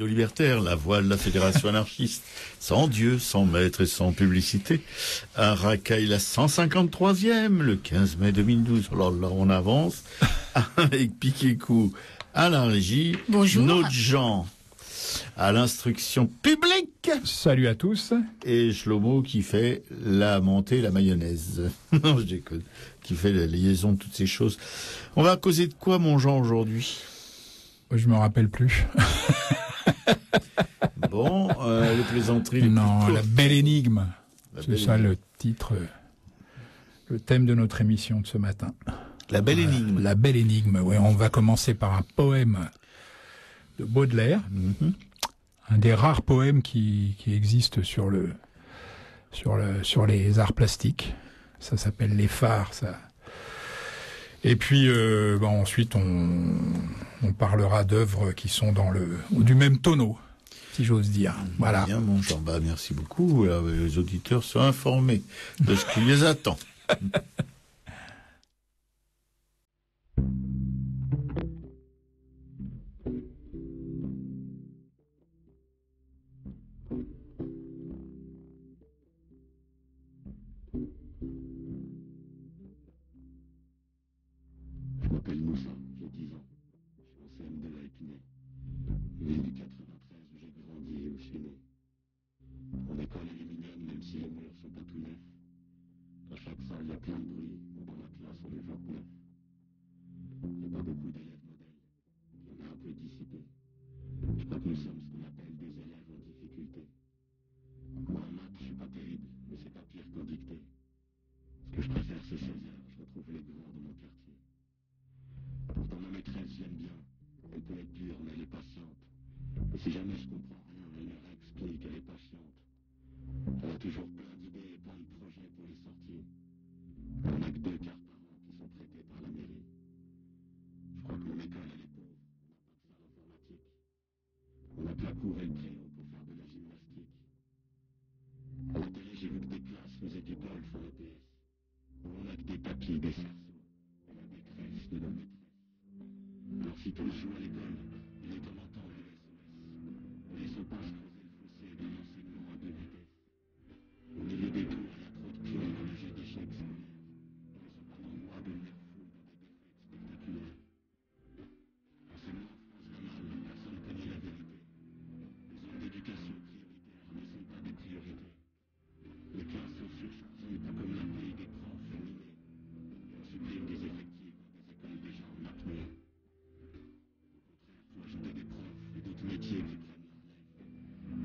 radio libertaire, la voix de la fédération anarchiste, sans Dieu, sans maître et sans publicité. Un racaille la 153e, le 15 mai 2012. Alors là, on avance avec Piquet-Coup à la régie. Bonjour. Notre Jean à l'instruction publique. Salut à tous. Et Shlomo qui fait la montée, la mayonnaise. Non, je déconne. Qui fait la liaison de toutes ces choses. On va causer de quoi, mon Jean, aujourd'hui? Je me rappelle plus. Bon, les plaisanteries. Non, la belle énigme. C'est ça énigme. le titre, le thème de notre émission de ce matin. La belle énigme. La belle énigme. Oui, on va commencer par un poème de Baudelaire, un des rares poèmes qui existent sur les arts plastiques. Ça s'appelle Les Phares. Ça. Et puis ensuite on parlera d'œuvres qui sont du même tonneau, si j'ose dire. Voilà. Bien, mon Jean. Merci beaucoup. Les auditeurs sont informés de ce qui les attend. Je m'appelle Moussa, j'ai 10 ans. Je suis en CM2 à Épinay. Ville du 93 où j'ai grandi et où je suis né. Mon école est mignonne même si les murs sont pas tout neufs. À chaque salle, il y a plein de bruit. Dans ma classe, on est 29. Il n'y a pas beaucoup d'élèves modèles. Il y en a un peu dissipés. Je crois que nous sommes ce qu'on appelle des élèves en difficulté. Moi, en maths, je suis pas terrible, mais c'est pas pire qu'en dictée. Ce que je préfère, c'est 16 heures. Je retrouve les grands de mon quartier. Pourtant, ma maîtresse, j'aime bien. Elle peut être dure, mais elle est patiente. Et si jamais je comprends rien, elle me réexplique, elle est patiente. Elle a toujours plein d'idées et plein de projets pour les sorties. On n'a que 2 cartes par an qui sont prêtées par la mairie. Je crois que mon école, elle est pauvre. On n'a pas de salle informatique. On n'a que la cour et le préau pour faire de la gymnastique. À la télé, j'ai vu que des classes faisaient du golf en EPS. On n'a que des tapis, des cerceaux. Et la détresse de nos maîtresses. Alors si tous jouent à l'école, il est temps d'entendre le SOS. Laissons pas se creuser le fossé de l'enseignement à 2 vitesses. Au milieu des tours, il y a trop de pions dans le jeu d'échecs scolaires. Laissons pas l'endroit devenir fou dans des défaites spectaculaires. L'enseignement en France va mal, personne ne connaît la vérité. Les zones d'éducation prioritaires ne sont pas des priorités. Les classes sont surchargées, pas comme la paye des profs féminés. On supprime des effectifs dans des écoles déjà en apnée. Faut ajouter des profs et d'autres métiers qui prennent la relève.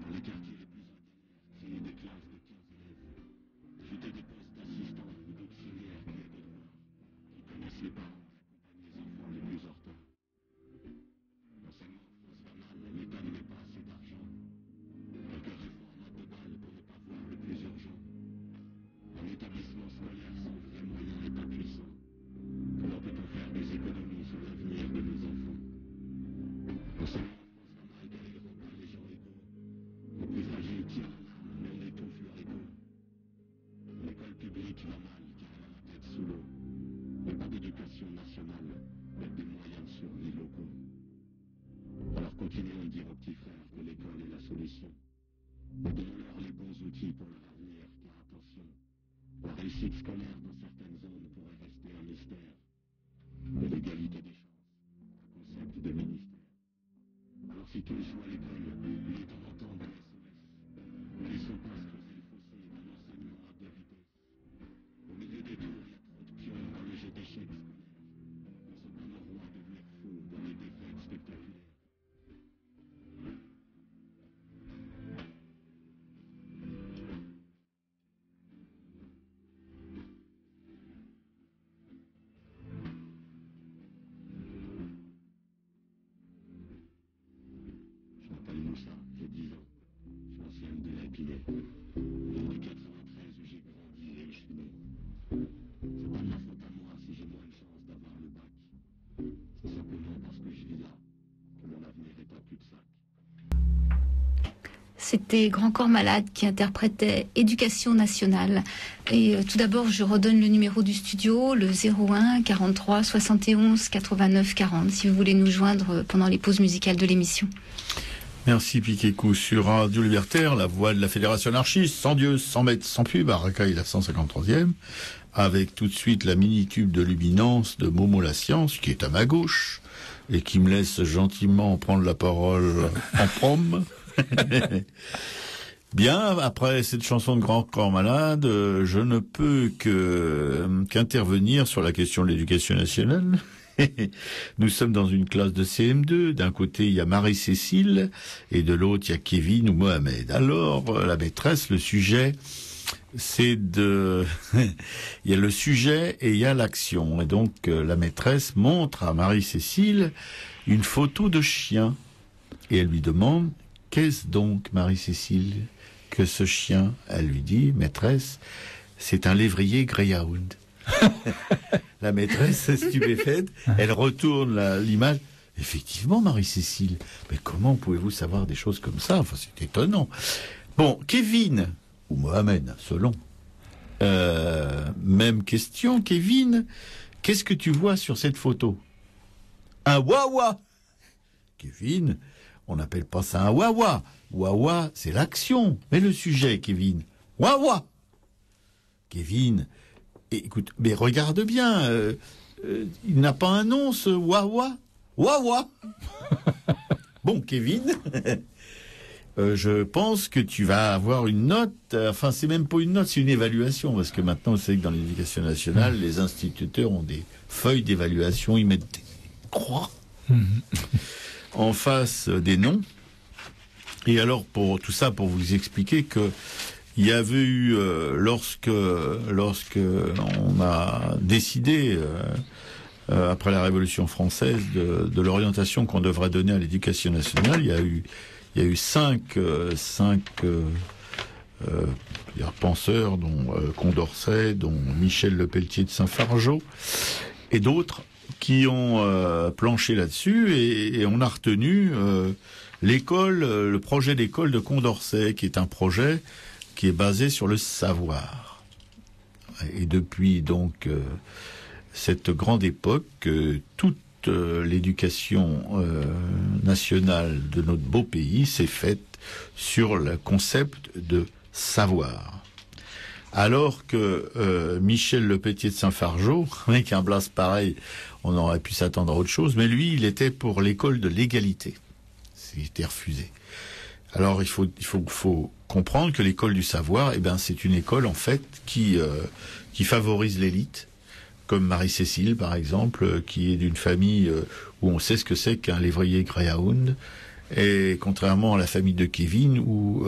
Dans les quartiers les plus ordinaires, créer des classes de 15 élèves. Ajouter des postes d'assistants ou d'auxiliaires qui aident les noirs, qui connaissent les parents et accompagnent les enfants les plus en retard. L'enseignement en France va mal, l'État ne met pas assez d'argent. Quelques réformes à 2 balles pour ne pas voir le plus urgent. Un établissement scolaire sans vrais moyens et pas puissant. Comment peut-on faire des économies sur l'avenir de nos enfants? L'enseignement en France va mal car il rend pas les gens égaux. Les plus fragiles tirent l'arme, mais on étouffe leur égo. L'école publique va mal car elle a la tête sous l'eau. Il n'y a pas d'éducation nationale, mais des moyens de survie locaux. Alors continuons de dire aux petits frères que l'école est la solution. Mais donnons-leur les bons outils pour leur avenir, car attention, la réussite scolaire dans certaines zones pourrait rester un mystère. Mais l'égalité des chances, un concept de ministère. Alors si tous jouent à l'école, il est temps d'entendre le SOS. Laissons pas se creuser le fossé d'un enseignement à 2 vitesses. Au milieu des tours, il y a trop de pions dans le jeu d'échecs scolaire. Laissons pas nos rois devenir fous dans les défaites spectaculaires. Je m'appelle Moussa, j'ai 10 ans. Je suis en CM2 à Épinay. Ville du 93 où j'ai grandi et où je suis né. C'est pas de ma faute à moi si j'ai moins de chance d'avoir le bac. C'est simplement parce que je vis là que mon avenir est un cul-de-sac. C'était Grand Corps Malade qui interprétait Éducation nationale. Et tout d'abord, je redonne le numéro du studio, le 01 43 71 89 40, si vous voulez nous joindre pendant les pauses musicales de l'émission. Merci Piquet-Cou sur Radio Libertaire, la voix de la Fédération anarchiste, sans Dieu, sans maître, sans pub, à Racaille la 153e, avec tout de suite la mini-tube de Luminance de Momo la Science, qui est à ma gauche, et qui me laisse gentiment prendre la parole en prom. Bien, après cette chanson de Grand Corps Malade, je ne peux qu'intervenir sur la question de l'éducation nationale. Nous sommes dans une classe de CM2. D'un côté, il y a Marie-Cécile et de l'autre, il y a Kevin ou Mohamed. Alors, la maîtresse, le sujet, c'est de... il y a le sujet et il y a l'action. Et donc, la maîtresse montre à Marie-Cécile une photo de chien. Et elle lui demande, qu'est-ce donc, Marie-Cécile, que ce chien? Elle lui dit, maîtresse, c'est un lévrier greyhound. La maîtresse, stupéfaite, elle retourne l'image. Effectivement, Marie-Cécile, mais comment pouvez-vous savoir des choses comme ça? Enfin, c'est étonnant. Bon, Kevin, ou Mohamed, selon. Même question, Kevin, qu'est-ce que tu vois sur cette photo? Un wawa. Kevin, on n'appelle pas ça un wawa. Wawa, c'est l'action. Mais le sujet, Kevin, wawa. Kevin, écoute, mais regarde bien, il n'a pas un nom, ce Wawa. Wawa. Bon, Kevin, je pense que tu vas avoir une note, enfin, c'est même pas une note, c'est une évaluation, parce que maintenant, vous savez que dans l'éducation nationale, les instituteurs ont des feuilles d'évaluation, ils mettent des croix en face des noms. Et alors, pour tout ça, pour vous expliquer que il y avait eu, lorsque on a décidé, après la Révolution française, de l'orientation qu'on devrait donner à l'éducation nationale, il y a eu cinq penseurs, dont Condorcet, dont Michel Lepelletier de Saint-Fargeau, et d'autres, qui ont planché là-dessus, et on a retenu le projet d'école de Condorcet, qui est un projet qui est basé sur le savoir. Et depuis donc cette grande époque, toute l'éducation nationale de notre beau pays s'est faite sur le concept de savoir. Alors que Michel Lepelletier de Saint-Fargeau, avec un blase pareil, on aurait pu s'attendre à autre chose, mais lui, il était pour l'école de l'égalité. C'était refusé. Alors il faut comprendre que l'école du savoir, c'est une école en fait qui favorise l'élite, comme Marie-Cécile par exemple, qui est d'une famille où on sait ce que c'est qu'un lévrier greyhound, et contrairement à la famille de Kevin où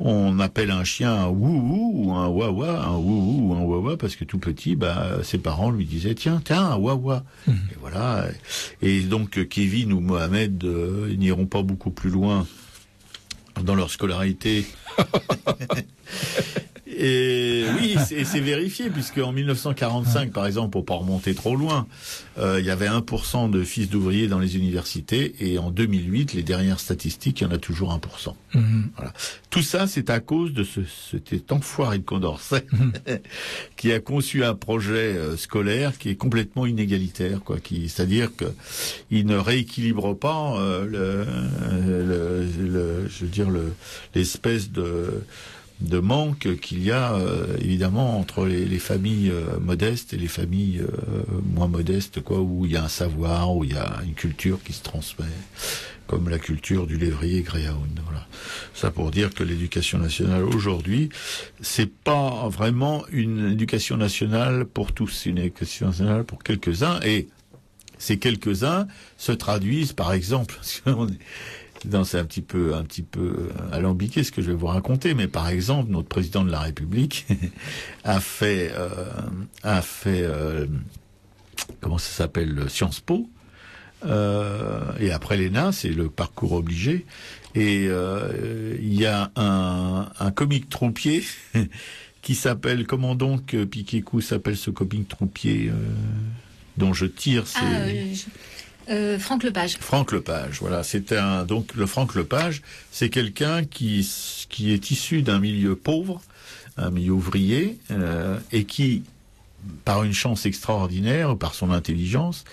on appelle un chien un wouhou ou un wawa, parce que tout petit, ses parents lui disaient tiens, un wawa. Et voilà. Et donc Kevin ou Mohamed n'iront pas beaucoup plus loin dans leur scolarité. Et oui, c'est vérifié, puisque en 1945, par exemple, pour pas remonter trop loin, il y avait 1% de fils d'ouvriers dans les universités, et en 2008, les dernières statistiques, il y en a toujours 1%. Voilà. Tout ça, c'est à cause de cet enfoiré de Condorcet qui a conçu un projet scolaire qui est complètement inégalitaire, quoi. C'est-à-dire que il ne rééquilibre pas l'espèce de manque qu'il y a évidemment entre les familles modestes et les familles moins modestes, quoi, où il y a un savoir, où il y a une culture qui se transmet, comme la culture du lévrier greyhound. Voilà. Ça pour dire que l'éducation nationale aujourd'hui, c'est pas vraiment une éducation nationale pour tous, c'est une éducation nationale pour quelques-uns, et ces quelques-uns se traduisent par exemple, c'est un petit peu alambiqué ce que je vais vous raconter, mais par exemple, notre président de la République a fait comment ça s'appelle, Sciences Po, et après l'ENA, c'est le parcours obligé, et il y a un comique trompier qui s'appelle, comment donc Piquet-Cou s'appelle ce comique trompier dont je tire Franck Lepage. Franck Lepage, voilà. Donc le Franck Lepage, c'est quelqu'un qui est issu d'un milieu pauvre, un milieu ouvrier, et qui par une chance extraordinaire, par son intelligence,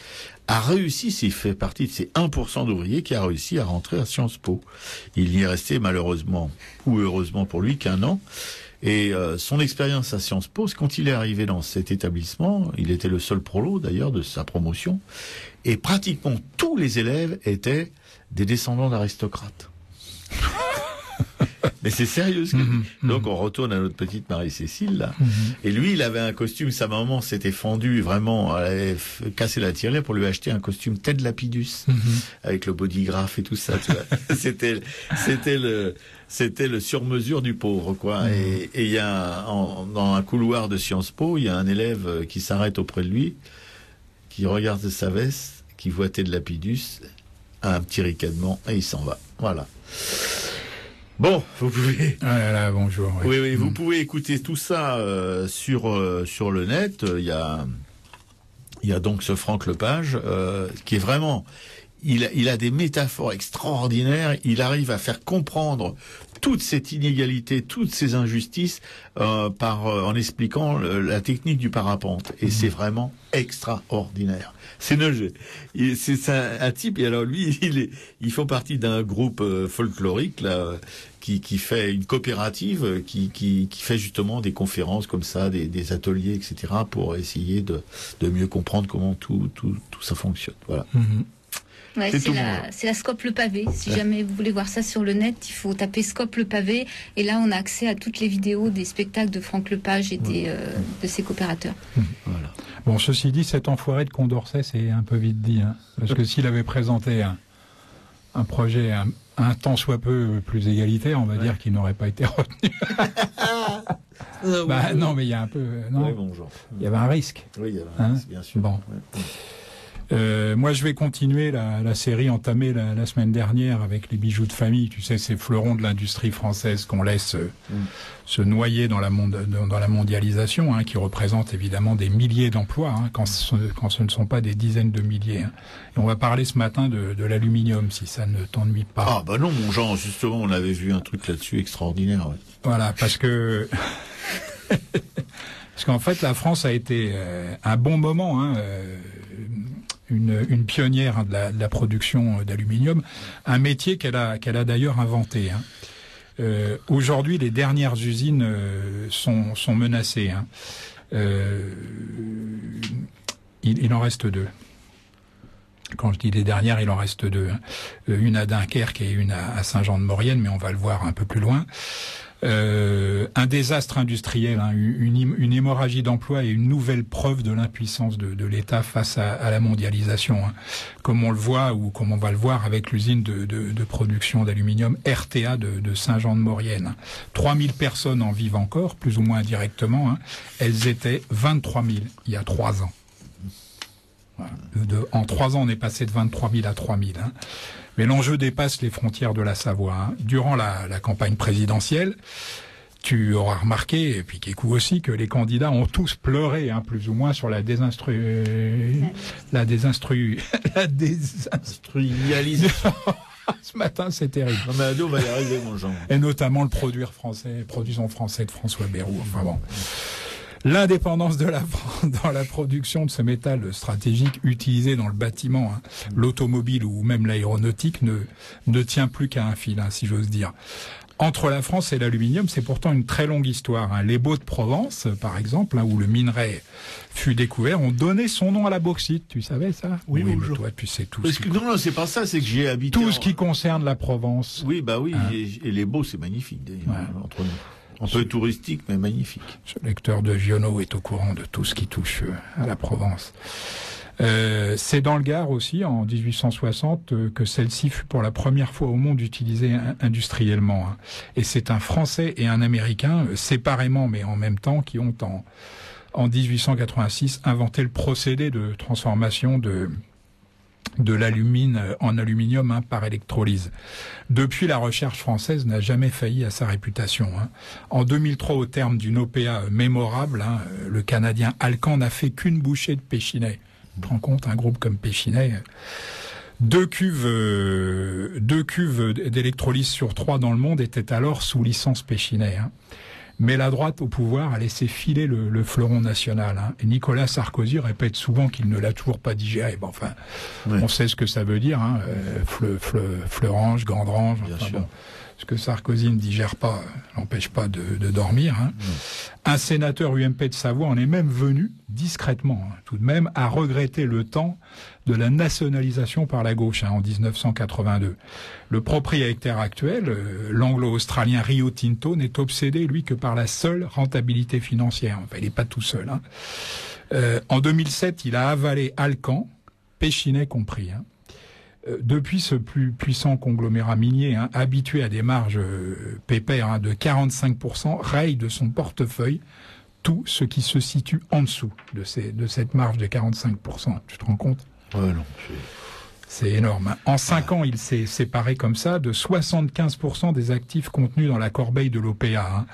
a réussi, s'il fait partie de ces 1% d'ouvriers qui a réussi à rentrer à Sciences Po. Il y est resté malheureusement, ou heureusement pour lui, qu'1 an. Et son expérience à Sciences Po, c'est quand il est arrivé dans cet établissement, il était le seul prolo d'ailleurs de sa promotion, et pratiquement tous les élèves étaient des descendants d'aristocrates. Mais c'est sérieux ce que je dis. Donc on retourne à notre petite Marie-Cécile là. Et lui, il avait un costume, sa maman s'était fendue vraiment, elle avait cassé la tirelire pour lui acheter un costume Ted Lapidus avec le bodygraph et tout ça. Tu vois. C'était le sur-mesure du pauvre quoi. Et il y a dans un couloir de Sciences Po, il y a un élève qui s'arrête auprès de lui, qui regarde sa veste, qui voit Ted Lapidus, un petit ricanement et il s'en va. Voilà. Bon, vous pouvez. Ah là là, bonjour. Oui, oui, vous pouvez écouter tout ça sur le net. Il y a donc ce Franck Lepage qui est vraiment. Il a des métaphores extraordinaires. Il arrive à faire comprendre toute cette inégalité, toutes ces injustices en expliquant la technique du parapente. Et c'est vraiment extraordinaire. C'est un type. Et alors lui, il fait partie d'un groupe folklorique là. Qui fait une coopérative qui fait justement des conférences comme ça, des ateliers, etc. pour essayer de mieux comprendre comment tout ça fonctionne. Voilà. Ouais, c'est la Scope Le Pavé. Si jamais vous voulez voir ça sur le net, il faut taper Scope Le Pavé. Et là, on a accès à toutes les vidéos des spectacles de Franck Lepage et de ses coopérateurs. Voilà. Bon, ceci dit, cet enfoiré de Condorcet, c'est un peu vite dit. Hein, parce que s'il avait présenté un projet un tant soit peu plus égalitaire, on va dire qu'il n'aurait pas été retenu. Non, mais il y a un peu... non, ouais, bonjour. Il y avait un risque. Oui, il y avait un risque, bien sûr. Bon. Ouais. Moi, je vais continuer la série entamée la semaine dernière avec les bijoux de famille. Tu sais, ces fleurons de l'industrie française qu'on laisse se noyer dans la mondialisation, hein, qui représentent évidemment des milliers d'emplois, hein, quand ce ne sont pas des dizaines de milliers. Hein. Et on va parler ce matin de l'aluminium, si ça ne t'ennuie pas. Ah bah non, mon Jean, justement, on avait vu un truc là-dessus extraordinaire. Ouais. Voilà, parce que... Parce qu'en fait, la France a été un bon moment, hein, une pionnière de la production d'aluminium, un métier qu'elle a d'ailleurs inventé. Hein. Aujourd'hui, les dernières usines sont menacées. Hein. Il en reste 2. Quand je dis les dernières, il en reste 2. Hein. Une à Dunkerque et une à Saint-Jean-de-Maurienne, mais on va le voir un peu plus loin. Un désastre industriel, hein, une hémorragie d'emplois et une nouvelle preuve de l'impuissance de l'État face à la mondialisation, hein, comme on le voit ou comme on va le voir avec l'usine de production d'aluminium RTA de Saint-Jean-de-Maurienne. 3000 personnes en vivent encore, plus ou moins indirectement. Hein. Elles étaient 23 000 il y a 3 ans. Voilà. En 3 ans, on est passé de 23 000 à 3 000. Hein. Mais l'enjeu dépasse les frontières de la Savoie. Hein. Durant la campagne présidentielle, tu auras remarqué, et puis Kékou aussi, que les candidats ont tous pleuré, hein, plus ou moins, sur la désindustrialisation. Ce matin, c'est terrible. Non mais Ado va y arriver, mon Jean. Et notamment le produisons français de François Bayrou. Enfin bon. L'indépendance de la France dans la production de ce métal stratégique utilisé dans le bâtiment, hein, l'automobile ou même l'aéronautique ne tient plus qu'à un fil, hein, si j'ose dire. Entre la France et l'aluminium, c'est pourtant une très longue histoire. Hein. Les Baux-de-Provence, par exemple, hein, où le minerai fut découvert, ont donné son nom à la bauxite. Tu savais ça? Oui, bonjour. Toi, tu sais tout. Non, c'est pas ça, c'est que j'ai habité... Tout ce qui concerne la Provence. Oui, bah oui, hein. Et les Baux, c'est magnifique, d'ailleurs, entre nous. Un peu touristique, mais magnifique. Ce lecteur de Giono est au courant de tout ce qui touche à la Provence. C'est dans le Gard aussi, en 1860, que celle-ci fut pour la première fois au monde utilisée industriellement. Hein. Et c'est un Français et un Américain, séparément mais en même temps, qui ont en 1886 inventé le procédé de transformation de l'alumine en aluminium, hein, par électrolyse. Depuis, la recherche française n'a jamais failli à sa réputation. Hein. En 2003, au terme d'une OPA mémorable, hein, le Canadien Alcan n'a fait qu'une bouchée de Péchinet. Tu te rends compte, un groupe comme Péchinet, 2 cuves d'électrolyse sur 3 dans le monde étaient alors sous licence Péchinet. Hein. Mais la droite au pouvoir a laissé filer le fleuron national. Hein. Et Nicolas Sarkozy répète souvent qu'il ne l'a toujours pas digéré. Bon, enfin, on sait ce que ça veut dire. Hein. Fleurange, Gandrange. Enfin, bon, ce que Sarkozy ne digère pas n'empêche pas de dormir. Hein. Un sénateur UMP de Savoie en est même venu, discrètement, hein, tout de même, à regretter le temps de la nationalisation par la gauche en 1982. Le propriétaire actuel, l'anglo-australien Rio Tinto, n'est obsédé, lui, que par la seule rentabilité financière. Enfin, il n'est pas tout seul. Hein. En 2007, il a avalé Alcan, Péchinet compris. Hein. Depuis, ce plus puissant conglomérat minier, hein, habitué à des marges pépères hein, de 45%, raye de son portefeuille tout ce qui se situe en dessous de cette marge de 45%. Tu te rends compte ? Ouais, non. C'est énorme. Hein. En 5 ans, il s'est séparé comme ça de 75% des actifs contenus dans la corbeille de l'OPA. Hein.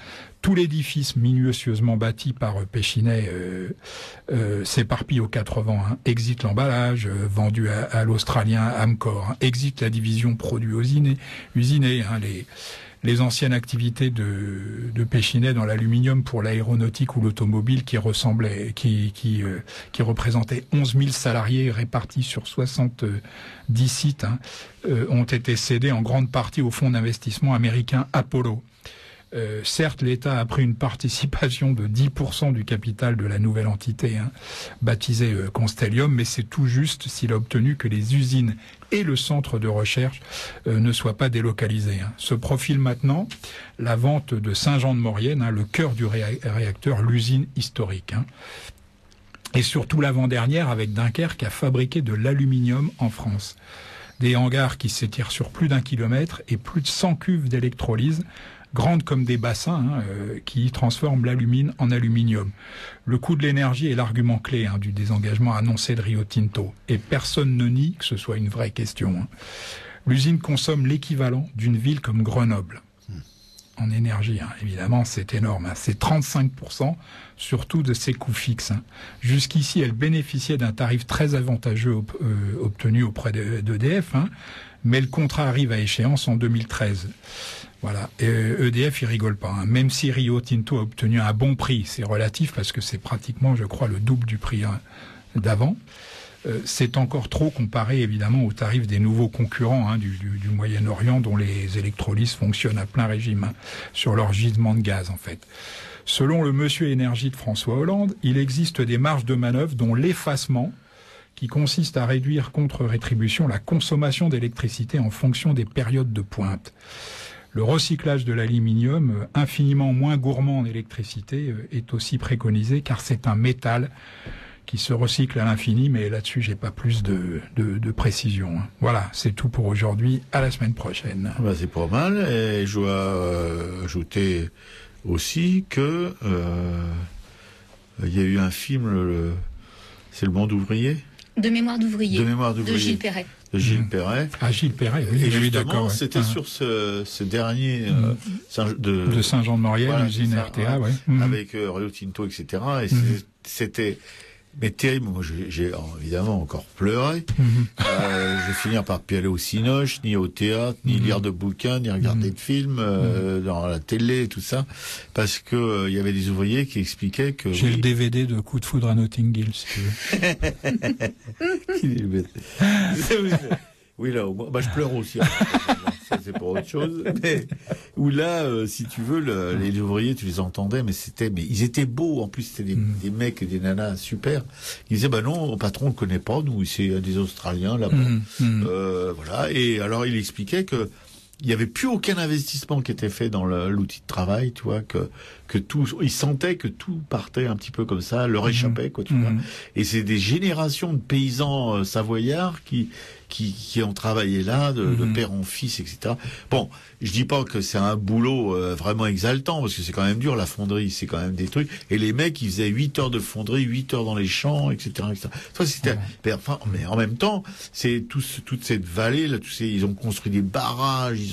Tout l'édifice minutieusement bâti par Péchinet s'éparpille aux 4 vents. Hein. Exit l'emballage, vendu à l'Australien Amcor. Hein. Exit la division produits usinés. Hein. Les anciennes activités de Péchinet dans l'aluminium pour l'aéronautique ou l'automobile qui représentaient 11 000 salariés répartis sur 70 sites hein, ont été cédés en grande partie au fonds d'investissement américain Apollo. Certes, l'État a pris une participation de 10% du capital de la nouvelle entité, hein, baptisée Constellium, mais c'est tout juste s'il a obtenu que les usines et le centre de recherche ne soient pas délocalisés. Hein. Se profile maintenant la vente de Saint-Jean-de-Maurienne, hein, le cœur du réacteur, l'usine historique. Hein. Et surtout l'avant-dernière avec Dunkerque qui a fabriqué de l'aluminium en France. Des hangars qui s'étirent sur plus d'1 kilomètre et plus de 100 cuves d'électrolyse, grandes comme des bassins, hein, qui transforment l'alumine en aluminium. Le coût de l'énergie est l'argument clé hein, du désengagement annoncé de Rio Tinto. Et personne ne nie que ce soit une vraie question. Hein. L'usine consomme l'équivalent d'une ville comme Grenoble. En énergie, hein. Évidemment, c'est énorme. Hein. C'est 35%, surtout de ses coûts fixes. Hein. Jusqu'ici, elle bénéficiait d'un tarif très avantageux obtenu auprès d'EDF, hein, mais le contrat arrive à échéance en 2013. Voilà. EDF, il rigole pas. Hein. Même si Rio Tinto a obtenu un bon prix, c'est relatif parce que c'est pratiquement, je crois, le double du prix hein, d'avant. C'est encore trop comparé évidemment aux tarifs des nouveaux concurrents hein, du Moyen-Orient dont les électrolyses fonctionnent à plein régime hein, sur leur gisement de gaz en fait. Selon le monsieur énergie de François Hollande, il existe des marges de manœuvre dont l'effacement qui consiste à réduire contre rétribution la consommation d'électricité en fonction des périodes de pointe. Le recyclage de l'aluminium, infiniment moins gourmand en électricité, est aussi préconisé car c'est un métal qui se recycle à l'infini, mais là-dessus, j'ai pas plus de précision. Voilà, c'est tout pour aujourd'hui. À la semaine prochaine. Bah, c'est pas mal. Et je dois ajouter aussi que il y a eu un film, c'est Le Monde ouvrier. De mémoire d'ouvrier. De mémoire d'ouvrier. De Gilles Perret. De Gilles Perret. Ah, Gilles Perret, oui, et oui, justement, d'accord. c'était sur ce dernier de Saint-Jean-de-Maurienne, voilà, l'usine RTA, ouais. Avec Rio Tinto, etc. Et c'était mais terrible. Moi, j'ai évidemment encore pleuré. Je vais finir par plus aller au cinoche, ni au théâtre, ni lire de bouquins, ni regarder de films dans la télé et tout ça, parce que il y avait des ouvriers qui expliquaient que j'ai le DVD de Coup de foudre à Notting Hill, si tu veux. Oui, là, au moins, bah, je pleure aussi. Ça, c'est pour autre chose. Mais, où là, si tu veux, les ouvriers, tu les entendais, mais ils étaient beaux. En plus, c'était des mecs et des nanas super. Ils disaient, bah non, le patron, on le connaît pas, nous, c'est des Australiens, là-bas. Voilà. Et alors, il expliquait que il y avait plus aucun investissement qui était fait dans l'outil de travail, tu vois, que tout, ils sentaient que tout partait un petit peu comme ça, leur échappait, quoi, tu vois. Et c'est des générations de paysans savoyards qui ont travaillé là, de père en fils, etc. Bon, je dis pas que c'est un boulot vraiment exaltant, parce que c'est quand même dur, la fonderie, c'est quand même des trucs. Et les mecs, ils faisaient 8 heures de fonderie, 8 heures dans les champs, etc., etc. Ça, c'était, mais en même temps, c'est toute cette vallée, là, ils ont construit des barrages,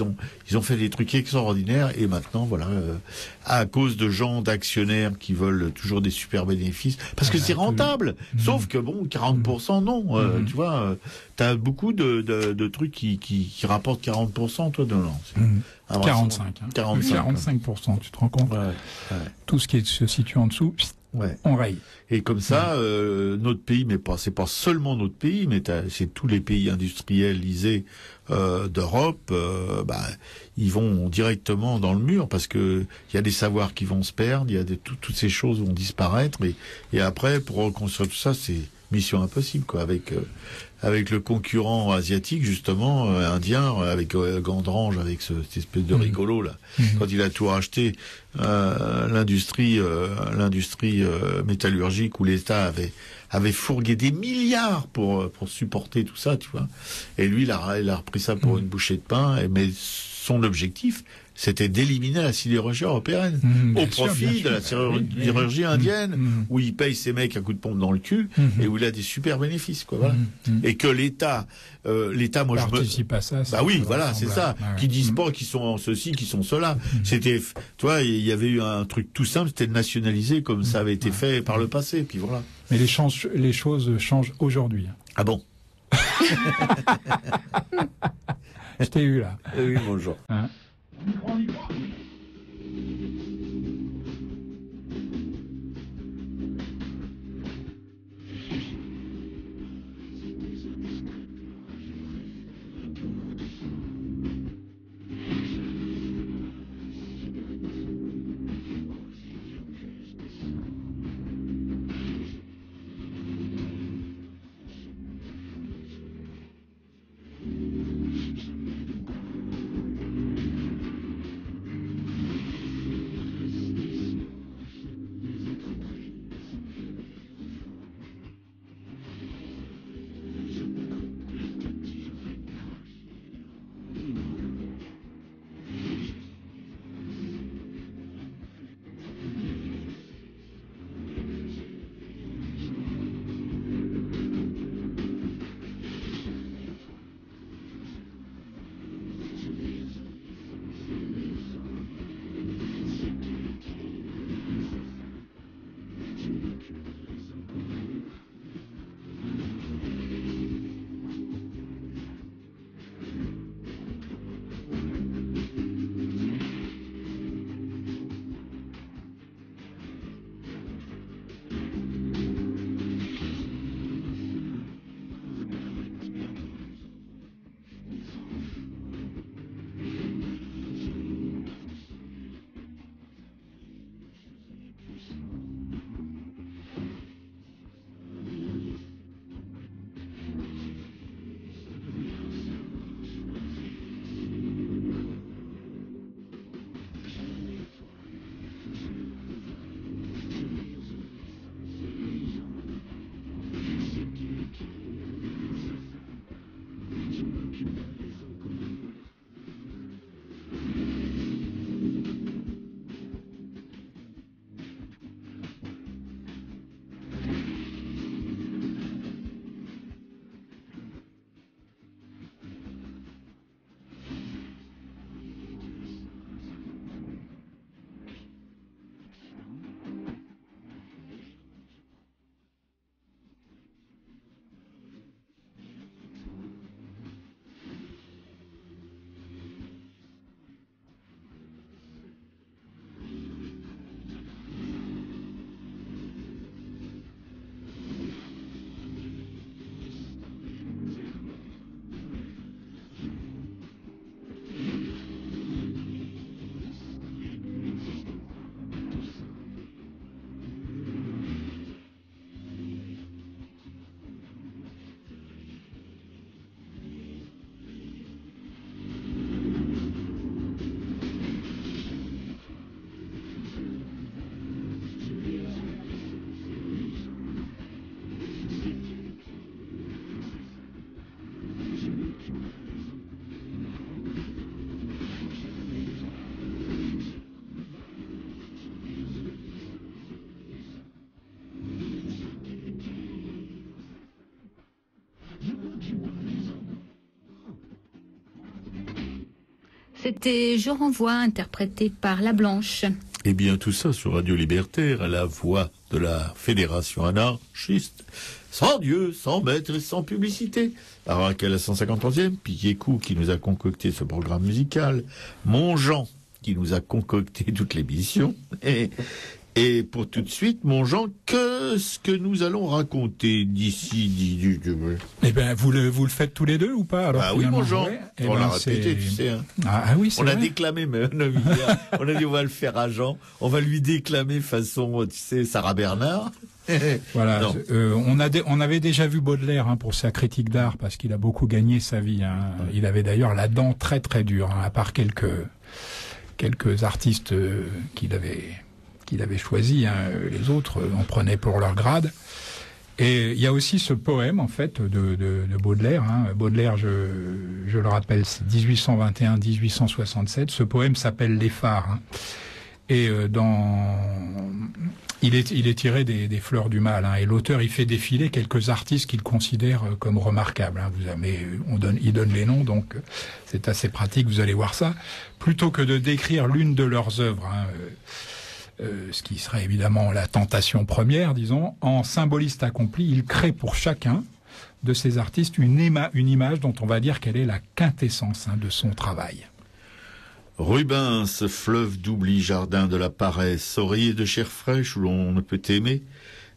ils ont fait des trucs extraordinaires et maintenant voilà, à cause de gens, d'actionnaires qui veulent toujours des super bénéfices, parce que c'est rentable. Sauf que bon, 40% non, tu vois, t'as beaucoup de trucs qui rapportent 40%, toi, non. 45. 45%, tu te rends compte? Tout ce qui se situe en dessous, on raye. Et comme ça, notre pays, mais c'est pas seulement notre pays, mais c'est tous les pays industrialisés d'Europe, ils vont directement dans le mur parce que il y a des savoirs qui vont se perdre, il y a toutes ces choses vont disparaître et après pour reconstruire tout ça, c'est mission impossible quoi avec le concurrent asiatique justement indien avec Gandrange avec cette espèce de rigolo là quand il a tout racheté l'industrie métallurgique où l'État avait fourgué des milliards pour supporter tout ça, tu vois. Et lui il a repris ça pour une bouchée de pain mais son objectif c'était d'éliminer la sidérurgie européenne au profit de la sidérurgie indienne où il paye ses mecs à coups de pompe dans le cul et où il a des super bénéfices quoi voilà. Et que l'État moi participe à ça. Bah oui, voilà, c'est ça. Qui disent pas qu'ils sont ceci, qu'ils sont cela. C'était, tu vois, il y avait eu un truc tout simple, c'était de nationaliser comme ça avait été fait par le passé, puis voilà. Mais les choses changent aujourd'hui. Ah bon? Je t'ai eu là. Oui, bonjour. On y croit. C'était Je renvoie, interprété par La Blanche. Eh bien, tout ça sur Radio Libertaire, à la voix de la Fédération anarchiste, sans Dieu, sans maître et sans publicité. Alors, à la 153e, Piquet-Cou qui nous a concocté ce programme musical, Montjean qui nous a concocté toute l'émission, et pour tout de suite, Montjean, qu'est-ce que nous allons raconter d'ici Eh bien, vous le faites tous les deux ou pas? Alors, oui, Montjean, ouais, on l'a répété, tu sais. Hein. Oui, c'est vrai. On a déclamé, mais on a dit on va le faire à Jean, on va lui déclamer façon, tu sais, Sarah Bernard. Voilà, on avait déjà vu Baudelaire pour sa critique d'art, parce qu'il a beaucoup gagné sa vie. Il avait d'ailleurs la dent très très dure, à part quelques artistes qu'il avait choisi, les autres en prenaient pour leur grade. Et il y a aussi ce poème en fait de Baudelaire. Baudelaire, je le rappelle, c'est 1821-1867. Ce poème s'appelle Les Phares. Et il est tiré des Fleurs du Mal. Et l'auteur, il fait défiler quelques artistes qu'il considère comme remarquables. Il donne les noms, donc c'est assez pratique. Vous allez voir ça. Plutôt que de décrire l'une de leurs œuvres. Ce qui serait évidemment la tentation première, disons, en symboliste accompli, il crée pour chacun de ces artistes une image dont on va dire qu'elle est la quintessence de son travail. Rubens, fleuve d'oubli, jardin de la paresse, oreiller de chair fraîche où l'on ne peut aimer,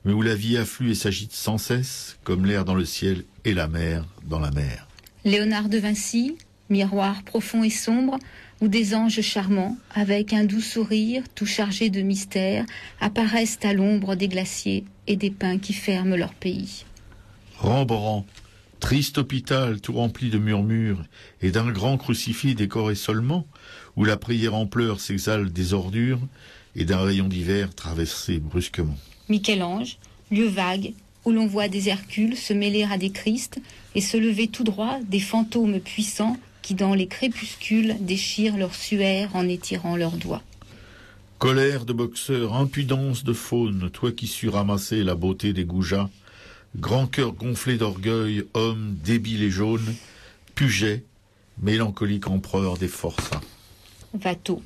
mais où la vie afflue et s'agite sans cesse, comme l'air dans le ciel et la mer dans la mer. Léonard de Vinci, miroir profond et sombre, où des anges charmants, avec un doux sourire, tout chargé de mystère, apparaissent à l'ombre des glaciers et des pins qui ferment leur pays. Rembrandt, triste hôpital tout rempli de murmures et d'un grand crucifix décoré seulement, où la prière en pleurs s'exhale des ordures et d'un rayon d'hiver traversé brusquement. Michel-Ange, lieu vague, où l'on voit des Hercules se mêler à des Christ et se lever tout droit des fantômes puissants qui dans les crépuscules déchirent leur suaire en étirant leurs doigts. Colère de boxeur, impudence de faune, toi qui sus ramasser la beauté des goujats, grand cœur gonflé d'orgueil, homme débile et jaune, Puget, mélancolique empereur des forçats. Watteau,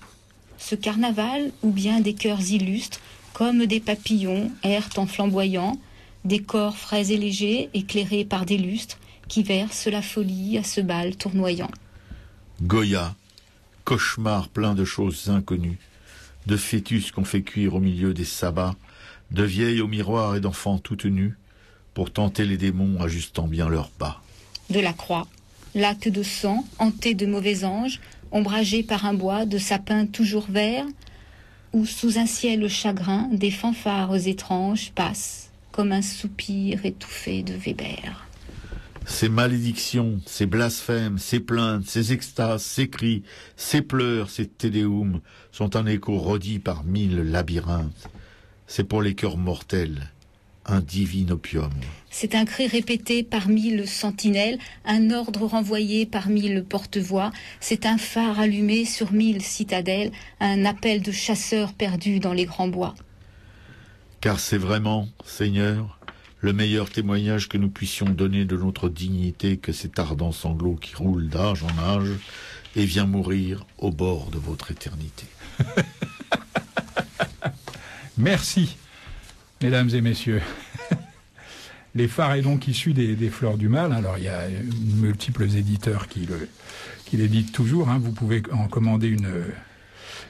ce carnaval où bien des cœurs illustres, comme des papillons, errent en flamboyant, des corps frais et légers, éclairés par des lustres, qui versent la folie à ce bal tournoyant. Goya, cauchemar plein de choses inconnues, de fœtus qu'on fait cuire au milieu des sabbats, de vieilles au miroir et d'enfants toutes nus, pour tenter les démons ajustant bien leurs pas. De la croix, lac de sang, hanté de mauvais anges, ombragé par un bois de sapins toujours verts, où sous un ciel chagrin, des fanfares étranges passent, comme un soupir étouffé de Weber. Ces malédictions, ces blasphèmes, ces plaintes, ces extases, ces cris, ces pleurs, ces tédéums sont un écho redit par 1000 labyrinthes. C'est pour les cœurs mortels un divin opium. C'est un cri répété par 1000 sentinelles, un ordre renvoyé par 1000 porte-voix. C'est un phare allumé sur 1000 citadelles, un appel de chasseurs perdus dans les grands bois. Car c'est vraiment, Seigneur, le meilleur témoignage que nous puissions donner de notre dignité que cet ardent sanglot qui roule d'âge en âge et vient mourir au bord de votre éternité. Merci, mesdames et messieurs. Les Phares est donc issu des Fleurs du Mal. Alors, il y a multiples éditeurs qui l'éditent toujours. Vous pouvez en commander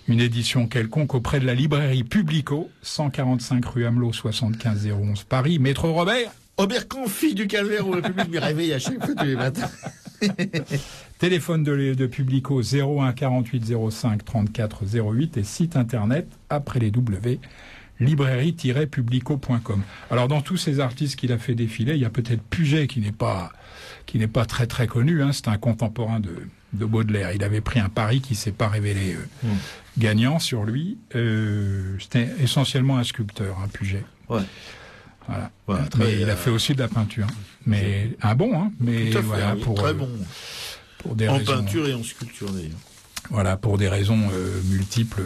une édition quelconque auprès de la librairie Publico, 145 rue Amelot, 75 011 Paris. Maître Robert. Robert Confi du Calvaire où le public me réveille à chaque fois tous les matins. Téléphone de Publico 01 48 05 34 08 et site internet après les W, librairie-publico.com. Alors dans tous ces artistes qu'il a fait défiler, il y a peut-être Puget qui n'est pas très très connu. C'est un contemporain de Baudelaire. Il avait pris un pari qui s'est pas révélé gagnant sur lui. C'était essentiellement un sculpteur, Puget. Ouais. Voilà. Ouais, mais il a fait aussi de la peinture. Mais un bon, mais voilà, oui, très bon. Pour des raisons, peinture et en sculpture d'ailleurs. Voilà, pour des raisons multiples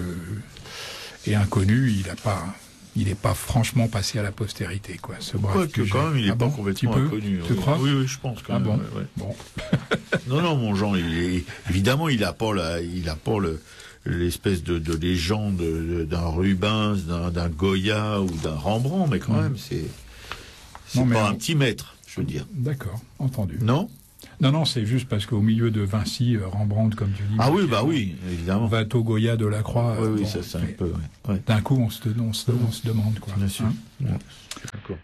et inconnues, il n'a pas il n'est pas franchement passé à la postérité, quoi. Ce brave Quoique Puget. quand même, il n'est pas bon, complètement tu peux inconnu. Tu oui. crois? Oui, je pense quand même. Bon. Ouais. Bon. Non, mon Jean, évidemment, il a pas l'espèce de légende d'un Rubens, d'un Goya ou d'un Rembrandt, mais quand même, c'est Non, mais pas un petit maître, je veux dire. D'accord, entendu. Non? Non, c'est juste parce qu'au milieu de Vinci, Rembrandt, comme tu dis. Ah oui, oui, évidemment. Watteau, Goya, Delacroix. Oui, bon, ça c'est un peu. Ouais. D'un coup, on se demande, quoi. Bien sûr. Hein. Ouais, je suis d'accord.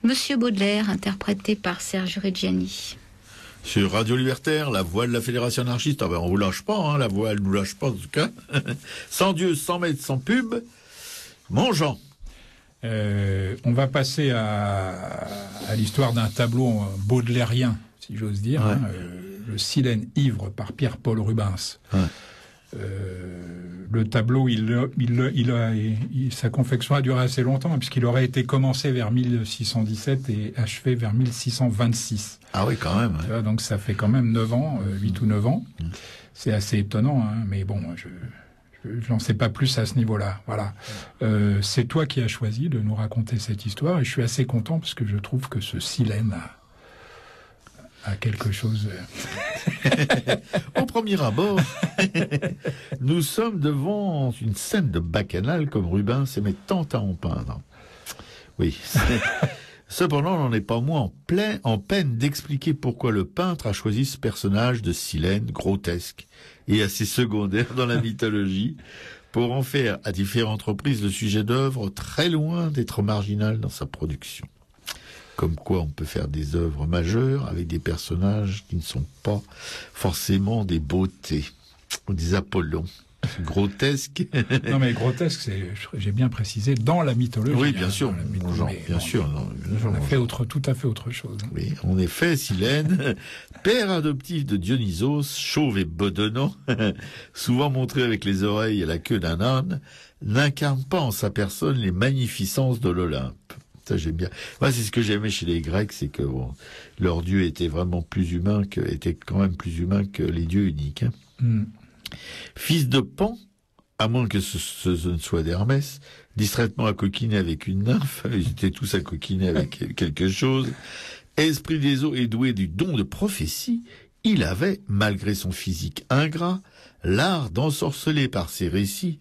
Monsieur Baudelaire, interprété par Serge Reggiani. Sur Radio Libertaire, la voix de la Fédération anarchiste. Ah ben, on vous lâche pas, hein, la voix, elle nous lâche pas, en tout cas. Sans Dieu, sans maître, sans pub. Mon Jean. On va passer à l'histoire d'un tableau baudelairien, si j'ose dire, ouais. Le Silène ivre par Pierre-Paul Rubens. Ouais. Le tableau, sa confection a duré assez longtemps, puisqu'il aurait été commencé vers 1617 et achevé vers 1626. Ah oui, quand même. Ouais. Tu vois, donc ça fait quand même 9 ans, 8 ou 9 ans. C'est assez étonnant, hein, mais bon, je n'en sais pas plus à ce niveau-là. Voilà. C'est toi qui as choisi de nous raconter cette histoire, et je suis assez content parce que je trouve que ce Silène a quelque chose. Au premier abord, nous sommes devant une scène de bacchanal comme Rubens aimait tant à en peindre. Oui. Cependant, on n'en est pas moins en peine d'expliquer pourquoi le peintre a choisi ce personnage de Silène grotesque et assez secondaire dans la mythologie pour en faire à différentes reprises le sujet d'œuvres très loin d'être marginal dans sa production. Comme quoi on peut faire des œuvres majeures avec des personnages qui ne sont pas forcément des beautés ou des Apollons. grotesque. Non mais grotesque, j'ai bien précisé, dans la mythologie. Oui, bien sûr. Bien sûr. J'en ai fait tout à fait autre chose. Oui, en effet, Silène, père adoptif de Dionysos, chauve et bedonnant, souvent montré avec les oreilles et la queue d'un âne, n'incarne pas en sa personne les magnificences de l'Olympe. Ça, j'aime bien. Moi, c'est ce que j'aimais chez les Grecs, c'est que leur dieu était vraiment était quand même plus humain que les dieux uniques. Fils de Pan, à moins que ce ne soit d'Hermès, distraitement à coquiner avec une nymphe, ils étaient tous à coquiner avec quelque chose. Esprit des eaux et doué du don de prophétie, il avait, malgré son physique ingrat, l'art d'ensorceler par ses récits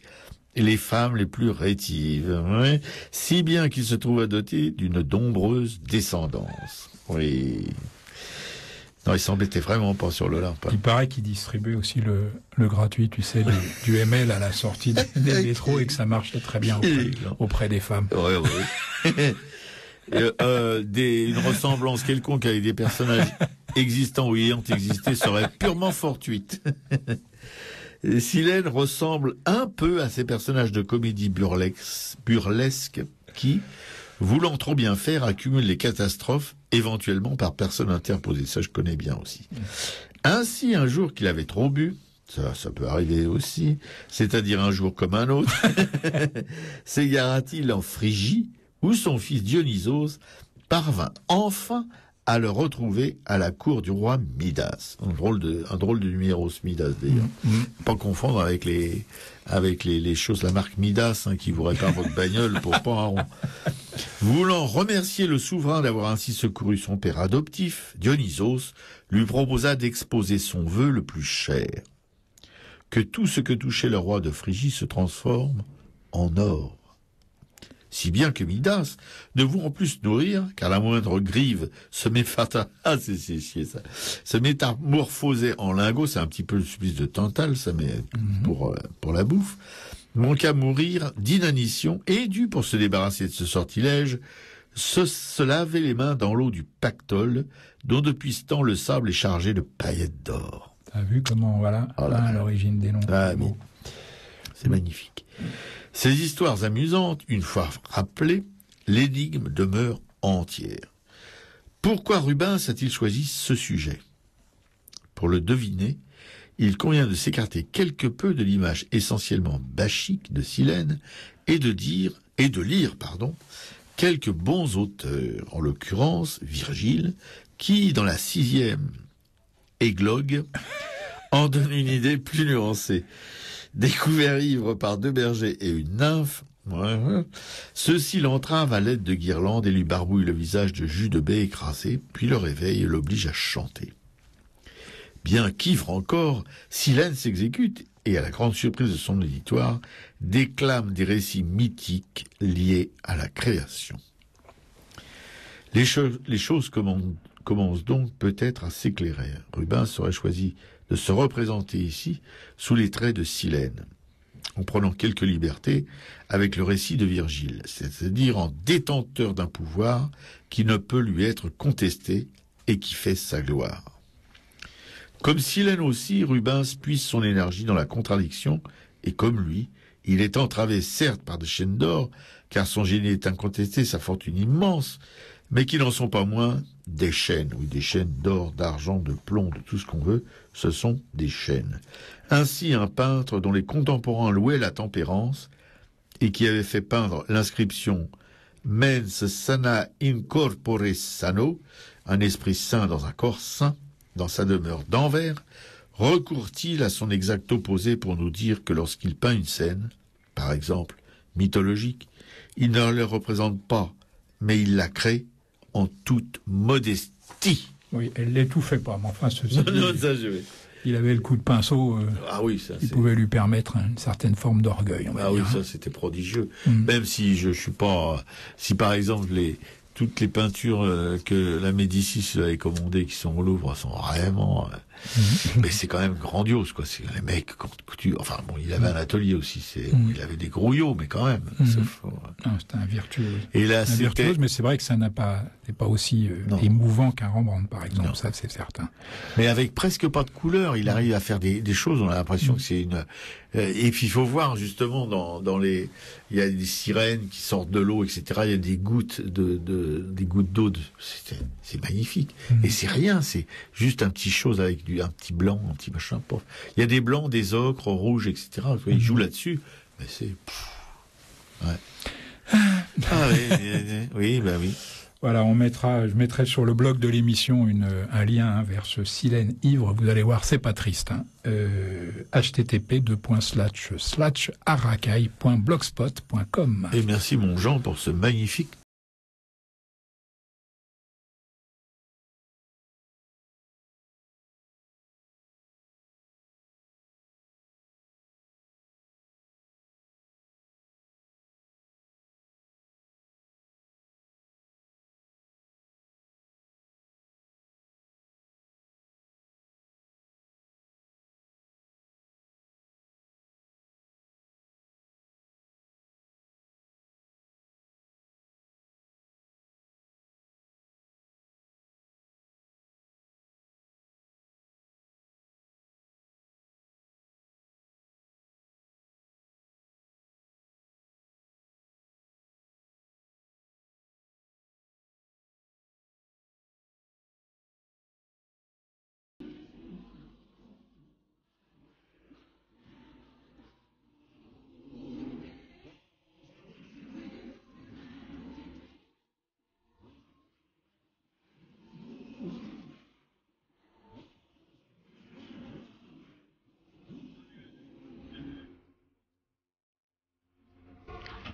les femmes les plus rétives, si bien qu'il se trouva doté d'une nombreuse descendance. Oui. Non, il s'embêtait vraiment pas sur l'Olympe. Il paraît qu'il distribuait aussi le gratuit, tu sais, du ML à la sortie des métros et que ça marchait très bien auprès des femmes. Oui. Une ressemblance quelconque avec des personnages existants ou ayant existé serait purement fortuite. Silène ressemble un peu à ces personnages de comédie burlesque qui, voulant trop bien faire, accumulent les catastrophes, éventuellement par personne interposée. Ça, je connais bien aussi. Ainsi, un jour qu'il avait trop bu, ça peut arriver aussi, c'est-à-dire un jour comme un autre, s'égara-t-il en Phrygie, où son fils Dionysos parvint enfin à le retrouver à la cour du roi Midas. Un drôle de numéro, ce Midas, d'ailleurs. Pas confondre avec les choses, la marque Midas, qui vous répare votre bagnole pour pas un rond. Voulant remercier le souverain d'avoir ainsi secouru son père adoptif, Dionysos lui proposa d'exposer son vœu le plus cher. Que tout ce que touchait le roi de Phrygie se transforme en or. Si bien que Midas ne voulant plus se nourrir, car la moindre grive se métamorphosait en lingot, c'est un petit peu le supplice de Tantale, ça, mais pour la bouffe, manqua mourir d'inanition et dut, pour se débarrasser de ce sortilège, se laver les mains dans l'eau du Pactole, dont depuis ce temps le sable est chargé de paillettes d'or. T'as vu comment, voilà, l'origine des noms. Ah oui, c'est magnifique. Ces histoires amusantes, une fois rappelées, l'énigme demeure entière. Pourquoi Rubens a-t-il choisi ce sujet ? Pour le deviner, il convient de s'écarter quelque peu de l'image essentiellement bachique de Silène et de lire quelques bons auteurs, en l'occurrence Virgile, qui, dans la 6e églogue, en donne une idée plus nuancée. Découvert ivre par 2 bergers et une nymphe, ceux-ci l'entravent à l'aide de guirlandes et lui barbouillent le visage de jus de baie écrasé, puis le réveillent et l'obligent à chanter. Bien qu'ivre encore, Silène s'exécute et, à la grande surprise de son auditoire, déclame des récits mythiques liés à la création. Les choses commencent donc peut-être à s'éclairer. Rubens aurait choisi de se représenter ici sous les traits de Silène, en prenant quelques libertés avec le récit de Virgile, c'est-à-dire en détenteur d'un pouvoir qui ne peut lui être contesté et qui fait sa gloire. Comme Silène aussi, Rubens puise son énergie dans la contradiction, et comme lui, il est entravé certes par des chaînes d'or, car son génie est incontesté, sa fortune immense, mais qui n'en sont pas moins des chaînes, oui, des chaînes d'or, d'argent, de plomb, de tout ce qu'on veut, ce sont des chaînes. Ainsi, un peintre dont les contemporains louaient la tempérance, et qui avait fait peindre l'inscription « Mens sana in corpore sano », un esprit sain dans un corps sain, dans sa demeure d'Anvers, recourt-il à son exact opposé pour nous dire que lorsqu'il peint une scène, par exemple, mythologique, il ne la représente pas, mais il la crée en toute modestie. Oui, elle l'étouffait pas, mais enfin, il avait le coup de pinceau, il pouvait lui permettre une certaine forme d'orgueil. Oui, ça c'était prodigieux. Même si je suis pas, si par exemple toutes les peintures que la Médicis avait commandées qui sont au Louvre sont vraiment Mais c'est quand même grandiose, quoi. C'est les mecs, enfin bon, il avait un atelier aussi. Il avait des grouillots, mais quand même. C'était un virtuose. Et là, virtuose, mais c'est vrai que ça n'est pas aussi émouvant qu'un Rembrandt, par exemple. Non. Ça, c'est certain. Mais avec presque pas de couleur, il arrive à faire des choses. On a l'impression que c'est une. Et puis il faut voir justement il y a des sirènes qui sortent de l'eau, etc. Il y a des gouttes des gouttes d'eau. C'est magnifique. Et c'est rien, c'est juste un petit chose avec un petit blanc, un petit machin. Il y a des blancs, des ocres, rouges, etc. Il joue là-dessus, mais c'est. Ouais. Oui. Voilà, je mettrai sur le blog de l'émission un lien vers ce Silène ivre. Vous allez voir, c'est pas triste. http://aracaille.blogspot.com. Et merci mon Jean pour ce magnifique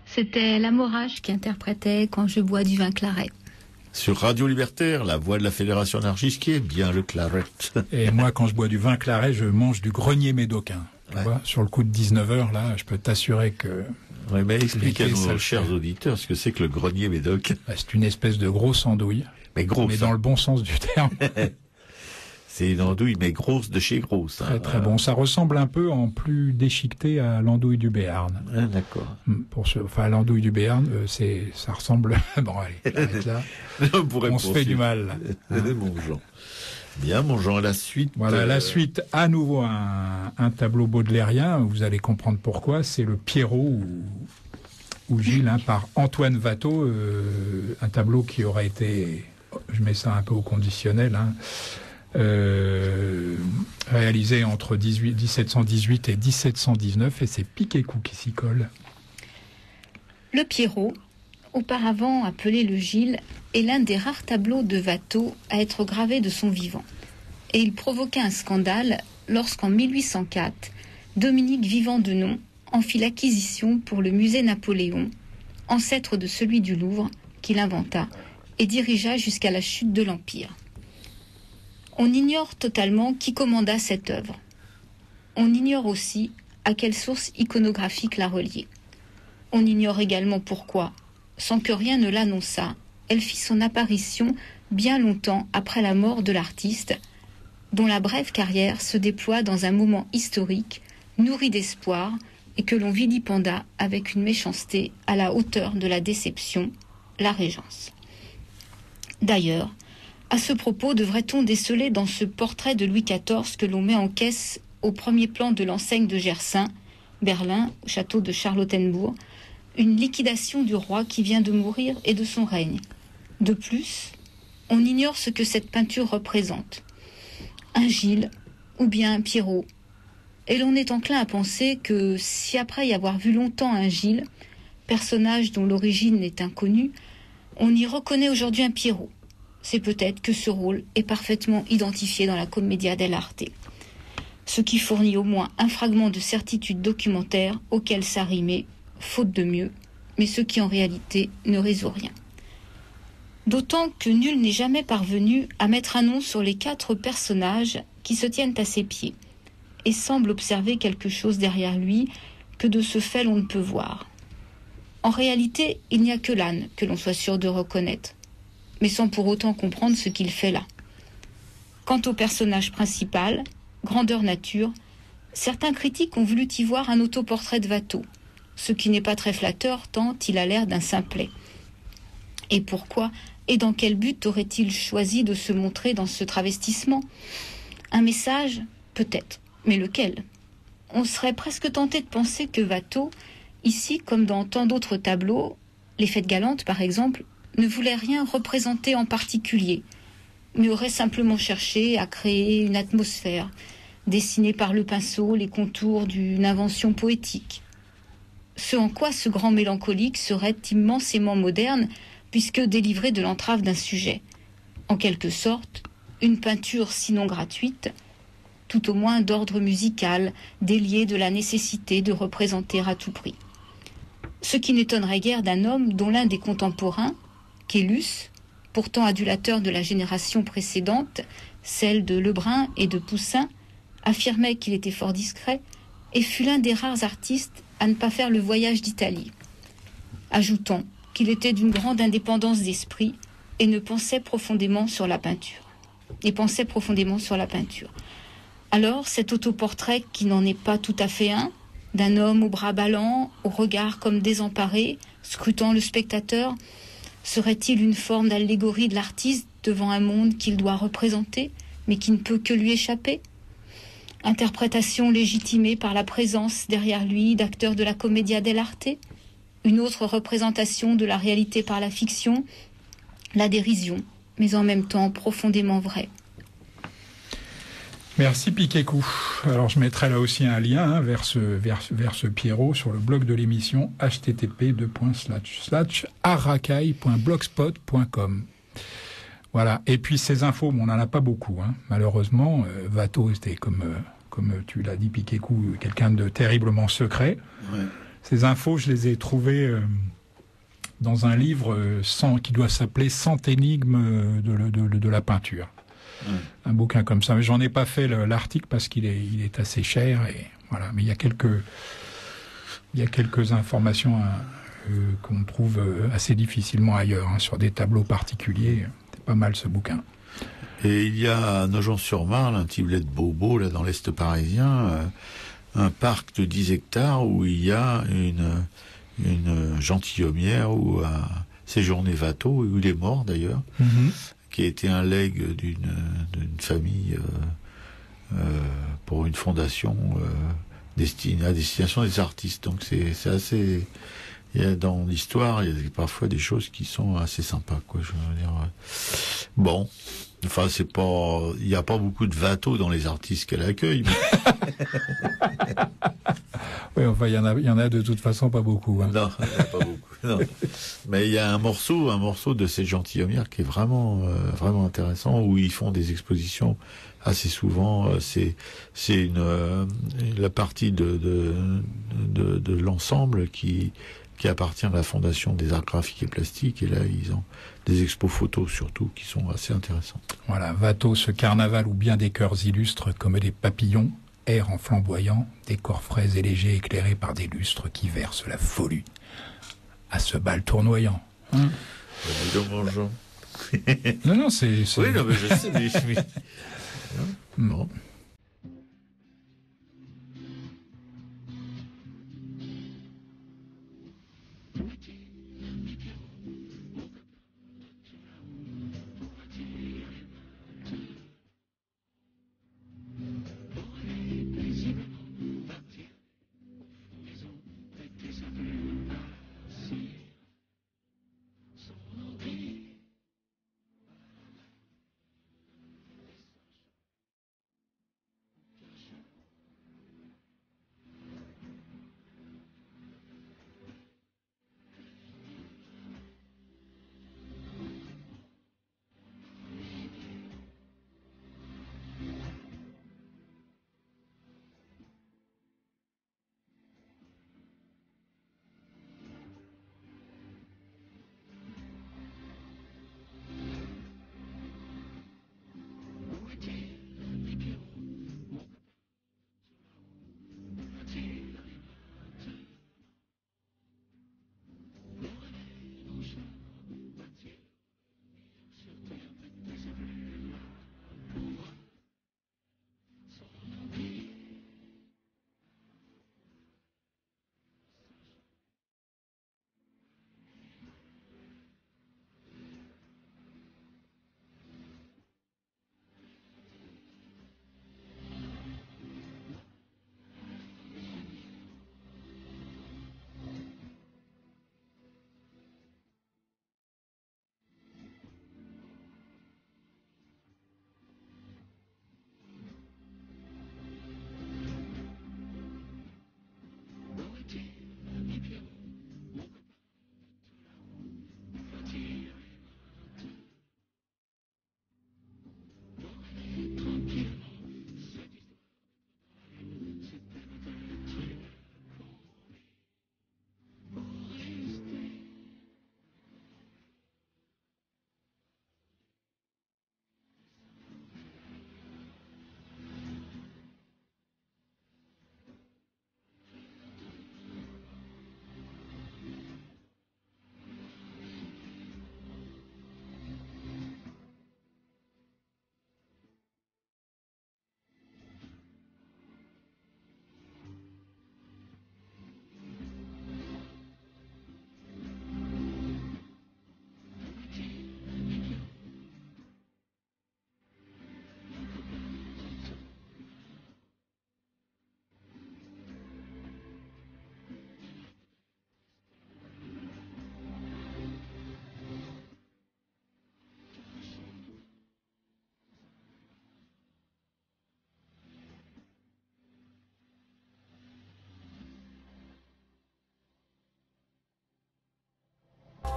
C'était Lamorage qui interprétait Quand je bois du vin claret. Sur Radio Libertaire, la voix de la Fédération anarchiste qui est bien le claret. Et moi, quand je bois du vin claret, je mange du grenier médocain. Tu vois, sur le coup de 19h, là, je peux t'assurer que... Oui, mais explique à nos chers auditeurs ce que c'est que le grenier médoc. C'est une espèce de grosse andouille. Mais grosse. Mais dans le bon sens du terme. C'est une andouille, mais grosse de chez grosse. Très, très bon. Ça ressemble un peu, en plus déchiqueté, à l'andouille du Béarn. Ah, d'accord. L'andouille du Béarn, ça ressemble... Bon, allez, arrête là. On se fait du mal. Mon Jean. Bien, mon Jean, la suite. Voilà, la suite, à nouveau un tableau baudelairien. Vous allez comprendre pourquoi. C'est le Pierrot ou Gilles, par Antoine Watteau. Un tableau qui aurait été, je mets ça un peu au conditionnel, réalisé entre 1718 et 1719, et c'est Picquécourt qui s'y colle. Le Pierrot, auparavant appelé le Gilles, est l'un des rares tableaux de Watteau à être gravé de son vivant. Et il provoqua un scandale lorsqu'en 1804, Dominique Vivant-Denon en fit l'acquisition pour le musée Napoléon, ancêtre de celui du Louvre, qu'il inventa et dirigea jusqu'à la chute de l'Empire. On ignore totalement qui commanda cette œuvre. On ignore aussi à quelle source iconographique la relier. On ignore également pourquoi, sans que rien ne l'annonçât, elle fit son apparition bien longtemps après la mort de l'artiste, dont la brève carrière se déploie dans un moment historique, nourri d'espoir, et que l'on vilipenda avec une méchanceté à la hauteur de la déception, la Régence. D'ailleurs, à ce propos, devrait-on déceler dans ce portrait de Louis XIV que l'on met en caisse au premier plan de l'enseigne de Gersaint, Berlin, au château de Charlottenbourg, une liquidation du roi qui vient de mourir et de son règne. De plus, on ignore ce que cette peinture représente. Un Gilles ou bien un Pierrot. Et l'on est enclin à penser que si après y avoir vu longtemps un Gilles, personnage dont l'origine est inconnue, on y reconnaît aujourd'hui un Pierrot, c'est peut-être que ce rôle est parfaitement identifié dans la Commedia dell'arte, ce qui fournit au moins un fragment de certitude documentaire auquel s'arrimer, faute de mieux, mais ce qui en réalité ne résout rien. D'autant que nul n'est jamais parvenu à mettre un nom sur les 4 personnages qui se tiennent à ses pieds, et semble observer quelque chose derrière lui que de ce fait l'on ne peut voir. En réalité, il n'y a que l'âne que l'on soit sûr de reconnaître, mais sans pour autant comprendre ce qu'il fait là. Quant au personnage principal, grandeur nature, certains critiques ont voulu y voir un autoportrait de Watteau, ce qui n'est pas très flatteur tant il a l'air d'un simplet. Et pourquoi et dans quel but aurait-il choisi de se montrer dans ce travestissement? Un message? Peut-être, mais lequel? On serait presque tenté de penser que Watteau, ici comme dans tant d'autres tableaux, les Fêtes galantes par exemple, ne voulait rien représenter en particulier, mais aurait simplement cherché à créer une atmosphère, dessiner par le pinceau les contours d'une invention poétique. Ce en quoi ce grand mélancolique serait immensément moderne, puisque délivré de l'entrave d'un sujet. En quelque sorte, une peinture sinon gratuite, tout au moins d'ordre musical, déliée de la nécessité de représenter à tout prix. Ce qui n'étonnerait guère d'un homme dont l'un des contemporains, Caylus, pourtant adulateur de la génération précédente, celle de Lebrun et de Poussin, affirmait qu'il était fort discret et fut l'un des rares artistes à ne pas faire le voyage d'Italie. Ajoutons qu'il était d'une grande indépendance d'esprit et pensait profondément sur la peinture. Alors, cet autoportrait qui n'en est pas tout à fait un, d'un homme aux bras ballants, au regard comme désemparé, scrutant le spectateur, serait-il une forme d'allégorie de l'artiste devant un monde qu'il doit représenter, mais qui ne peut que lui échapper? Interprétation légitimée par la présence derrière lui d'acteurs de la commedia dell'arte? Une autre représentation de la réalité par la fiction? La dérision, mais en même temps profondément vraie. Merci Piquet-Cou. Alors je mettrai là aussi un lien vers ce Pierrot sur le blog de l'émission http://aracaille.blogspot.com. Voilà. Et puis ces infos, on n'en a pas beaucoup. Malheureusement, Watteau était comme tu l'as dit Piquet-Cou, quelqu'un de terriblement secret. Ouais. Ces infos, je les ai trouvées dans un livre qui doit s'appeler 100 énigmes de la peinture. Un bouquin comme ça, mais j'en ai pas fait l'article parce qu'il est assez cher et voilà. Mais il y a quelques informations qu'on trouve assez difficilement ailleurs sur des tableaux particuliers. C'est pas mal ce bouquin. Et il y a à Nogent-sur-Marne, un petit bled de Bobo là dans l'est parisien, un parc de 10 hectares où il y a une gentilhommière où a séjourné Watteau, où il est mort d'ailleurs. Qui a été un legs d'une famille pour une fondation à destination des artistes. Donc c'est assez. Dans l'histoire, il y a parfois des choses qui sont assez sympas, quoi. Je veux dire. Bon, enfin c'est pas. Il n'y a pas beaucoup de Watteau dans les artistes qu'elle accueille. Mais... Oui, enfin il y en a de toute façon pas beaucoup. Non, il n'y en a pas beaucoup. Non. Mais il y a un morceau de ces gentilhommières qui est vraiment intéressant, où ils font des expositions assez souvent. C'est la partie de l'ensemble qui appartient à la Fondation des Arts Graphiques et Plastiques, et là ils ont des expos photos surtout qui sont assez intéressantes. Voilà, Watteau, ce carnaval où bien des cœurs illustres comme des papillons errent en flamboyant, des corps frais et légers éclairés par des lustres qui versent la folie à ce bal tournoyant. Non, c'est... Oui, non, mais je sais, mais... Bon.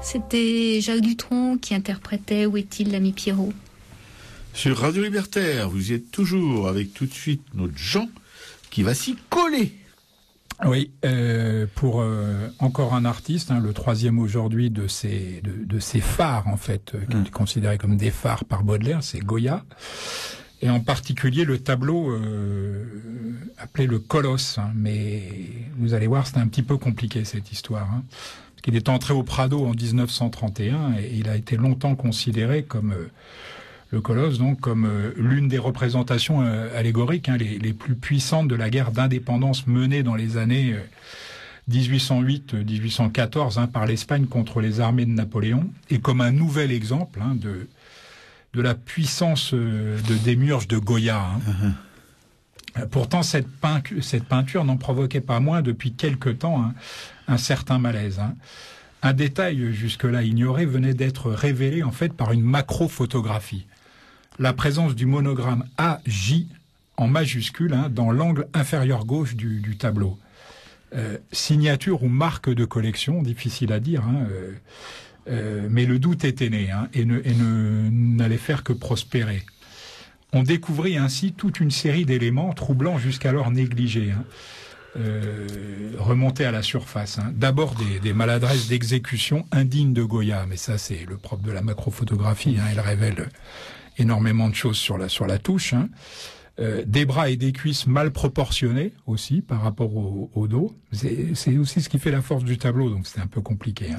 C'était Jacques Dutronc qui interprétait Où est-il l'ami Pierrot? Sur Radio Libertaire, vous y êtes toujours avec tout de suite notre Jean qui va s'y coller. Oui, pour encore un artiste, le troisième aujourd'hui de ces phares en fait, qui est considéré comme des phares par Baudelaire, c'est Goya. Et en particulier le tableau appelé le Colosse. Mais vous allez voir, c'était un petit peu compliqué cette histoire. Parce qu'il est entré au Prado en 1931 et il a été longtemps considéré comme le Colosse, donc comme l'une des représentations allégoriques les plus puissantes de la guerre d'indépendance menée dans les années 1808-1814 par l'Espagne contre les armées de Napoléon, et comme un nouvel exemple de la puissance de démiurge de Goya. Pourtant, cette peinture n'en provoquait pas moins depuis quelque temps un certain malaise. Un détail jusque-là ignoré venait d'être révélé en fait par une macrophotographie. La présence du monogramme AJ en majuscule dans l'angle inférieur gauche du tableau. Signature ou marque de collection, difficile à dire, mais le doute était né et n'allait faire que prospérer. On découvrit ainsi toute une série d'éléments troublants jusqu'alors négligés, remontés à la surface. D'abord des maladresses d'exécution indignes de Goya, mais ça c'est le propre de la macrophotographie, elle révèle énormément de choses sur la touche. Des bras et des cuisses mal proportionnés aussi par rapport au dos. C'est aussi ce qui fait la force du tableau, donc c'était un peu compliqué.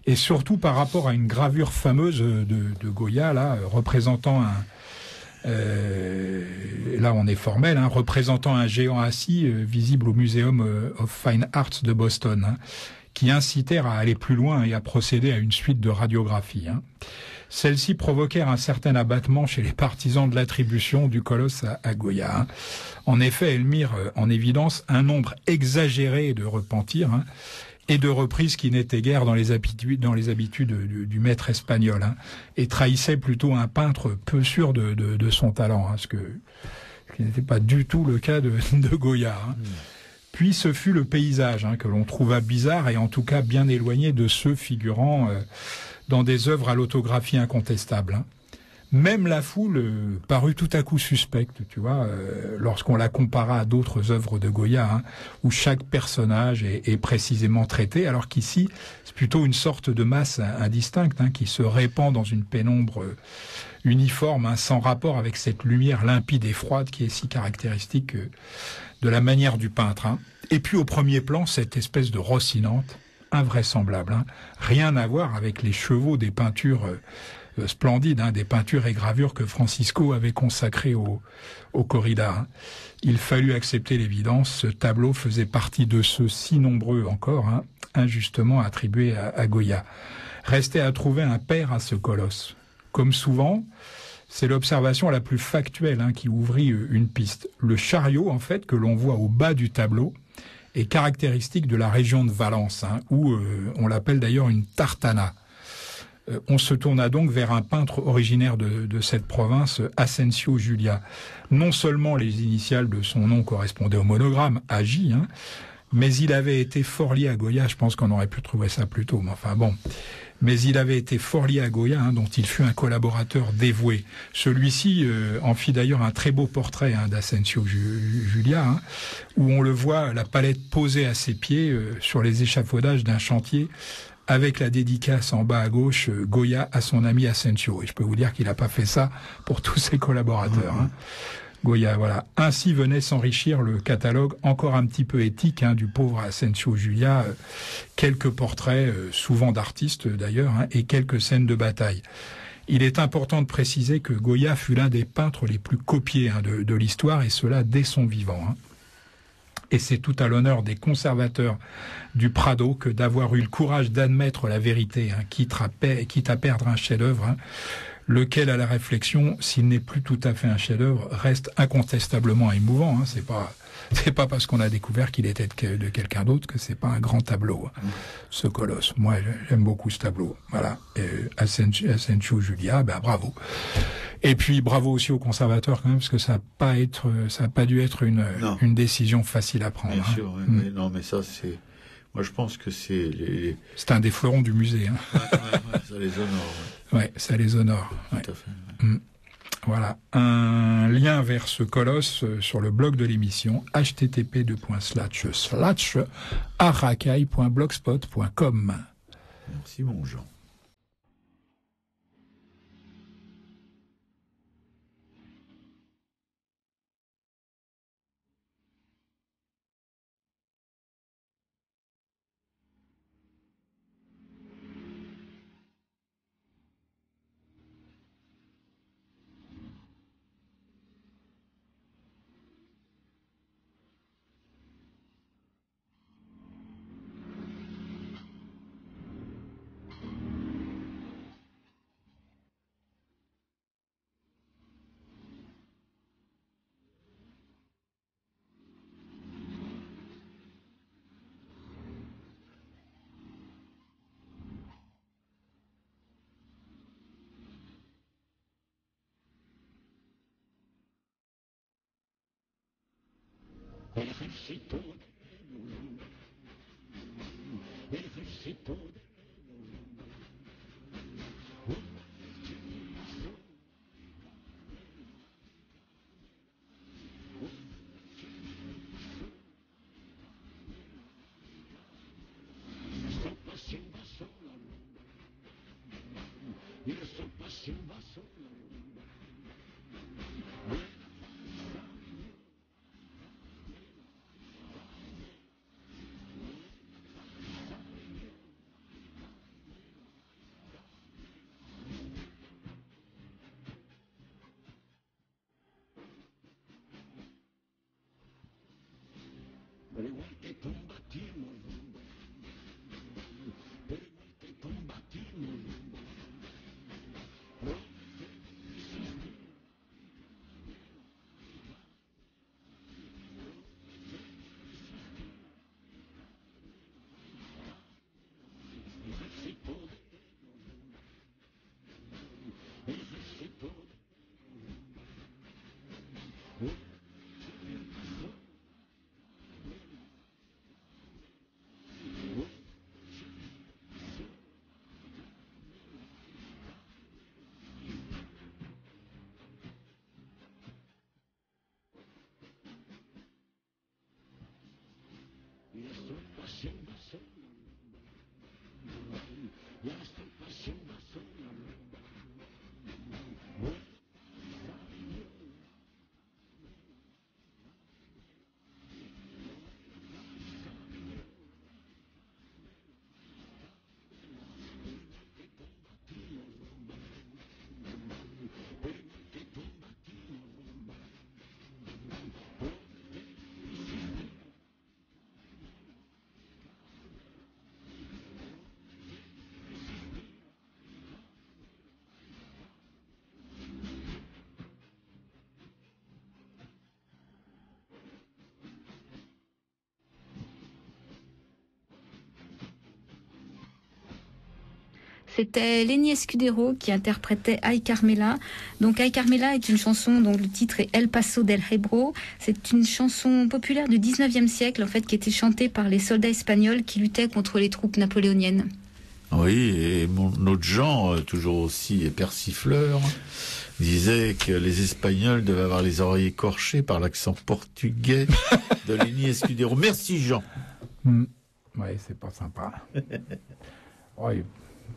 Et surtout par rapport à une gravure fameuse de Goya, là, représentant là on est formel, représentant un géant assis visible au Museum of Fine Arts de Boston, qui incitèrent à aller plus loin et à procéder à une suite de radiographies. Celles-ci provoquèrent un certain abattement chez les partisans de l'attribution du colosse à Goya. En effet, elles mirent en évidence un nombre exagéré de repentirs et de reprises qui n'étaient guère dans les habitudes du maître espagnol, et trahissaient plutôt un peintre peu sûr de son talent, ce qui n'était pas du tout le cas de Goya. Puis ce fut le paysage que l'on trouva bizarre et en tout cas bien éloigné de ceux figurant dans des œuvres à l'autographie incontestable. Même la foule parut tout à coup suspecte, tu vois, lorsqu'on la compara à d'autres œuvres de Goya, où chaque personnage est précisément traité, alors qu'ici, c'est plutôt une sorte de masse indistincte qui se répand dans une pénombre uniforme, sans rapport avec cette lumière limpide et froide qui est si caractéristique de la manière du peintre. Et puis au premier plan, cette espèce de rossinante, invraisemblable, rien à voir avec les chevaux des peintures splendides, des peintures et gravures que Francisco avait consacrées au corrida. Il fallut accepter l'évidence, ce tableau faisait partie de ceux si nombreux encore, injustement attribués à Goya. Restait à trouver un père à ce colosse. Comme souvent, c'est l'observation la plus factuelle qui ouvrit une piste. Le chariot, en fait, que l'on voit au bas du tableau, est caractéristique de la région de Valence, où on l'appelle d'ailleurs une tartana. On se tourna donc vers un peintre originaire de cette province, Asensio Julia. Non seulement les initiales de son nom correspondaient au monogramme, AJ, mais il avait été fort lié à Goya, je pense qu'on aurait pu trouver ça plus tôt, mais enfin bon. Mais il avait été fort lié à Goya, dont il fut un collaborateur dévoué. Celui-ci en fit d'ailleurs un très beau portrait d'Asensio Julia, où on le voit, la palette posée à ses pieds sur les échafaudages d'un chantier, avec la dédicace en bas à gauche, Goya à son ami Asensio. Et je peux vous dire qu'il n'a pas fait ça pour tous ses collaborateurs. Goya, voilà. Ainsi venait s'enrichir le catalogue encore un petit peu éthique du pauvre Asensio Julia, quelques portraits, souvent d'artistes d'ailleurs, et quelques scènes de bataille. Il est important de préciser que Goya fut l'un des peintres les plus copiés de l'histoire, et cela dès son vivant. Et c'est tout à l'honneur des conservateurs du Prado que d'avoir eu le courage d'admettre la vérité, quitte à perdre un chef-d'œuvre, lequel, à la réflexion, s'il n'est plus tout à fait un chef-d'œuvre, reste incontestablement émouvant. C'est pas parce qu'on a découvert qu'il était de quelqu'un d'autre que c'est pas un grand tableau, ce colosse. Moi, j'aime beaucoup ce tableau. Voilà. Asensio Julia, bravo. Et puis bravo aussi aux conservateurs quand même, parce que ça a pas dû être une décision facile à prendre. Bien sûr, oui, mais non, mais ça c'est. Moi, je pense que c'est les... C'est un des fleurons du musée. Hein. Ça les honore. Ouais, ça les honore. Ouais. Tout à fait. Voilà, un lien vers ce colosse sur le blog de l'émission, http://aracaille.blogspot.com. Merci, mon Jean. C'était Lenny Escudero qui interprétait Ay Carmela. Donc Ay Carmela est une chanson dont le titre est El Paso del Hebro. C'est une chanson populaire du 19e siècle en fait qui était chantée par les soldats espagnols qui luttaient contre les troupes napoléoniennes. Oui, et notre Jean, toujours aussi persifleur, disait que les Espagnols devaient avoir les oreilles écorchées par l'accent portugais de Lenny Escudero. Merci Jean. Oui, c'est pas sympa. Ouais,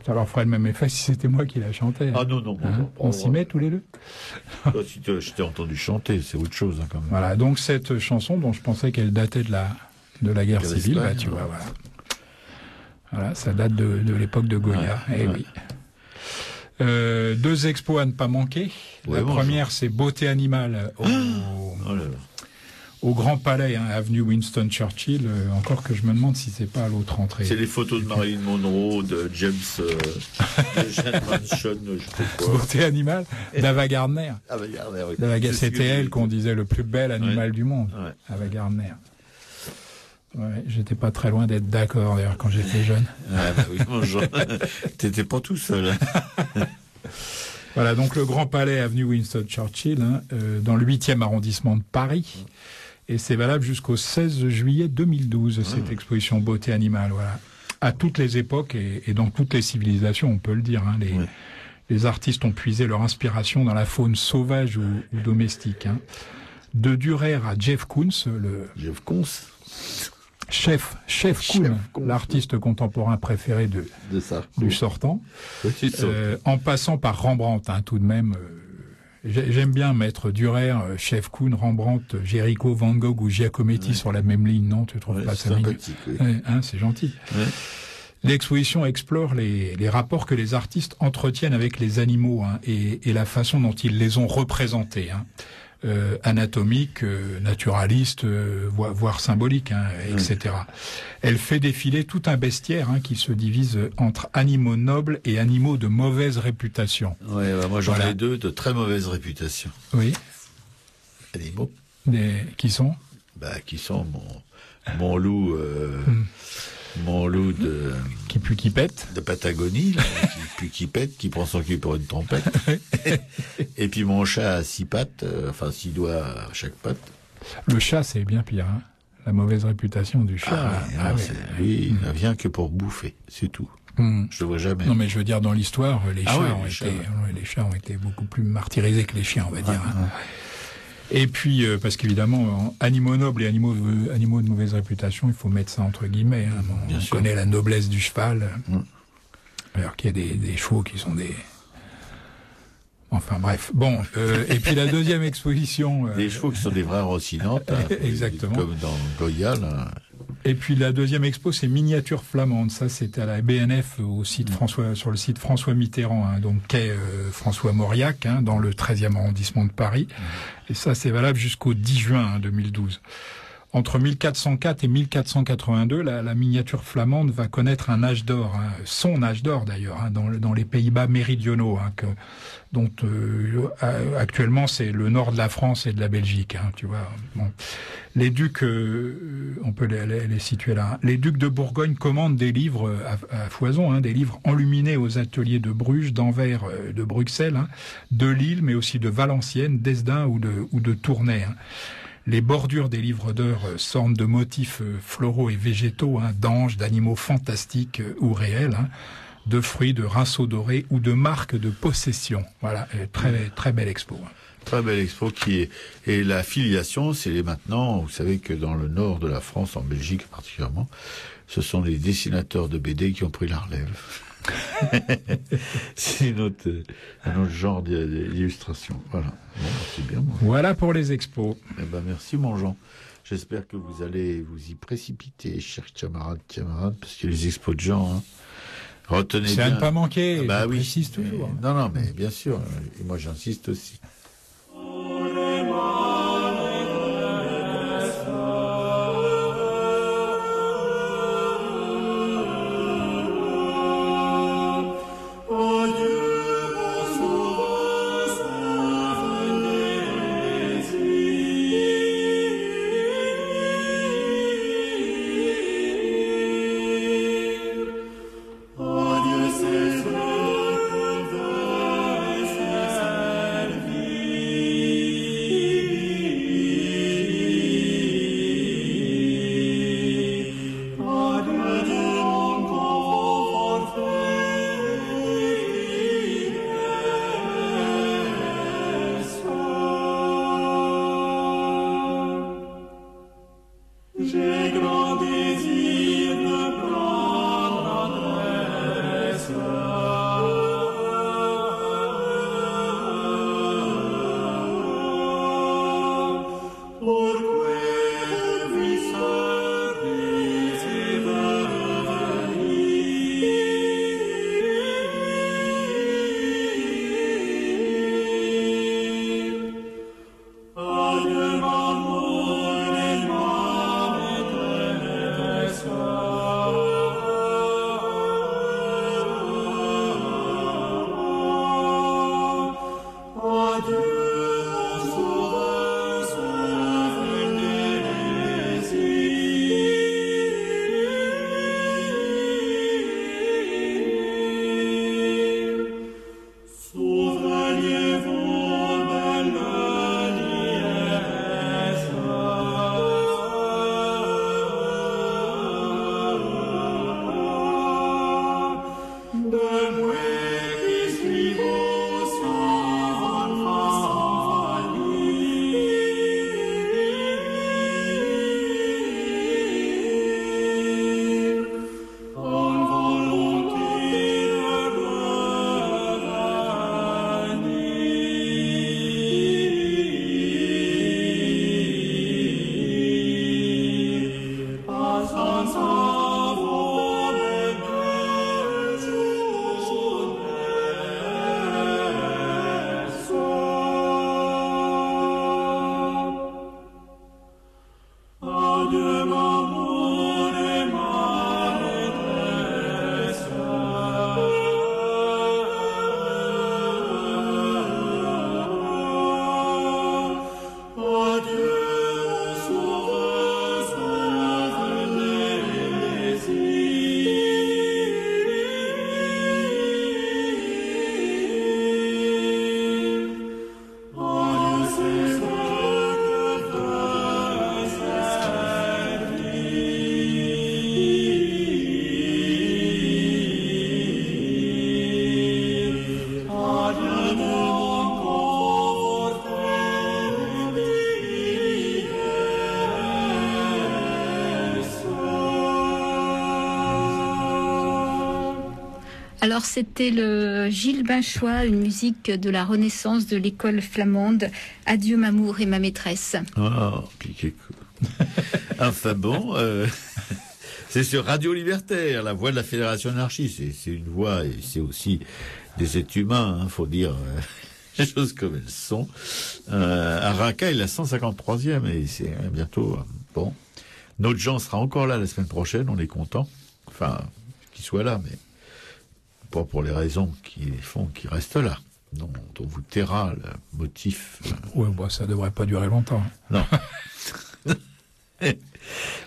ça leur ferait le même effet si c'était moi qui la chantais. Ah non, non. Hein, on s'y met tous les deux. Si je t'ai entendu chanter, c'est autre chose quand même. Voilà, donc cette chanson dont je pensais qu'elle datait de la guerre civile, bah, tu vois, voilà. Voilà, ça date de l'époque de Goya. Oui. 2 expos à ne pas manquer. La première, c'est Beauté animale au Grand Palais, hein, avenue Winston Churchill. Encore que je me demande si c'est pas à l'autre entrée. C'est les photos de Marilyn Monroe, de James Manson, je sais pas quoi. Beauté animale d'Ava Gardner. Ava Gardner, oui. C'était elle qu'on disait le plus bel animal du monde. Ouais. Ava Gardner. Ouais, j'étais pas très loin d'être d'accord d'ailleurs quand j'étais jeune. Ah bah oui, mon Jean, t'étais pas tout seul. Voilà, donc le Grand Palais, avenue Winston Churchill, hein, dans le 8e arrondissement de Paris. Et c'est valable jusqu'au 16 juillet 2012, cette exposition beauté animale. Voilà. À toutes les époques et dans toutes les civilisations, on peut le dire. Hein, les artistes ont puisé leur inspiration dans la faune sauvage ou domestique. Hein. De Dürer à Jeff Koons, Jeff Koons. Chef Koons, l'artiste contemporain préféré du sortant, en passant par Rembrandt, hein, tout de même. J'aime bien mettre Dürer, Chef Koons, Rembrandt, Géricault, Van Gogh ou Giacometti sur la même ligne, non? Tu trouves pas ça sympathique, hein, c'est gentil. Ouais. L'exposition explore les rapports que les artistes entretiennent avec les animaux, hein, et la façon dont ils les ont représentés. Hein. Anatomique, naturaliste, voire symbolique, hein, etc. Elle fait défiler tout un bestiaire, hein, qui se divise entre animaux nobles et animaux de mauvaise réputation. Ouais, bah moi j'en ai deux de très mauvaise réputation. Oui. Animaux. Qui sont qui sont mon loup... Mon loup qui pue, qui pète. De Patagonie, là, qui pue, qui pète, qui prend son cul pour une trompette. Et puis mon chat à 6 pattes, 6 doigts à chaque patte. Le chat, c'est bien pire, hein. La mauvaise réputation du chat. Lui, il ne vient que pour bouffer, c'est tout. Je le vois jamais. Non, mais je veux dire, dans l'histoire, les chats ont été beaucoup plus martyrisés que les chiens, on va dire. Hein. Et puis, parce qu'évidemment, animaux nobles et animaux de mauvaise réputation, il faut mettre ça entre guillemets. Hein. Bon, on connaît la noblesse du cheval, alors qu'il y a des chevaux qui sont des... Enfin bref. Bon, et puis la deuxième exposition... Des chevaux qui sont des vrais rossinantes. Exactement. Comme dans Goya, là. Et puis la deuxième expo, c'est Miniatures flamandes. Ça, c'était à la BNF sur le site François Mitterrand, hein, donc quai François Mauriac, hein, dans le 13e arrondissement de Paris. Et ça, c'est valable jusqu'au 10 juin 2012. Entre 1404 et 1482, la miniature flamande va connaître un âge d'or, hein, son âge d'or d'ailleurs, hein, dans les Pays-Bas méridionaux, hein, dont actuellement c'est le nord de la France et de la Belgique, hein, tu vois. Bon. Les ducs, on peut les situer là. Hein. Les ducs de Bourgogne commandent des livres à foison, hein, des livres enluminés aux ateliers de Bruges, d'Anvers, de Bruxelles, hein, de Lille, mais aussi de Valenciennes, d'Hesdin ou de Tournai. Hein. Les bordures des livres d'heures s'ornent de motifs floraux et végétaux, hein, d'anges, d'animaux fantastiques ou réels, hein, de fruits, de rinceaux dorés ou de marques de possession. Voilà, très belle expo. Hein. Très belle expo et la filiation, c'est maintenant, vous savez que dans le nord de la France, en Belgique particulièrement, ce sont les dessinateurs de BD qui ont pris la relève. C'est un autre genre d'illustration. Voilà. Bon, c'est bien. Moi. Voilà pour les expos. Merci mon Jean. J'espère que vous allez vous y précipiter, chers camarades, parce que les expos de Jean, hein, retenez bien. C'est à ne pas manquer. Oui. J'insiste toujours. Non, mais bien sûr. Et moi, j'insiste aussi. Alors c'était le Gilles Binchois, une musique de la Renaissance de l'école flamande. Adieu m'amour et ma maîtresse. Oh, piqué. Enfin bon, c'est sur Radio Libertaire, la voix de la Fédération anarchiste. C'est une voix et c'est aussi des êtres humains, hein, faut dire les choses comme elles sont. À Raqqa, il est la 153e et c'est bientôt bon. Notre Jean sera encore là la semaine prochaine, on est content. Enfin, qu'il soit là, mais pas pour les raisons qui font qu'il reste là. dont vous taira le motif. Oui, bah, ça devrait pas durer longtemps. Non.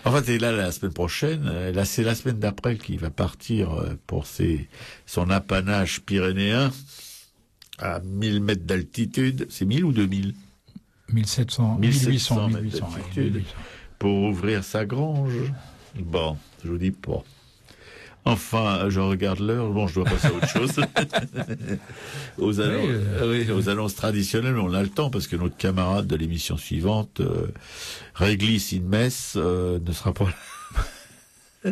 En fait, il est là la semaine prochaine. Là, c'est la semaine d'après qu'il va partir pour son apanage pyrénéen à 1000 mètres d'altitude. C'est 1000 ou 2000 1700, 1800 mètres d'altitude, d'altitude. pour ouvrir sa grange. Bon, je vous dis pas. Enfin, je regarde l'heure. Bon, je dois passer à autre chose. aux annonces traditionnelles, on a le temps parce que notre camarade de l'émission suivante, Réglis in Metz, ne sera pas là.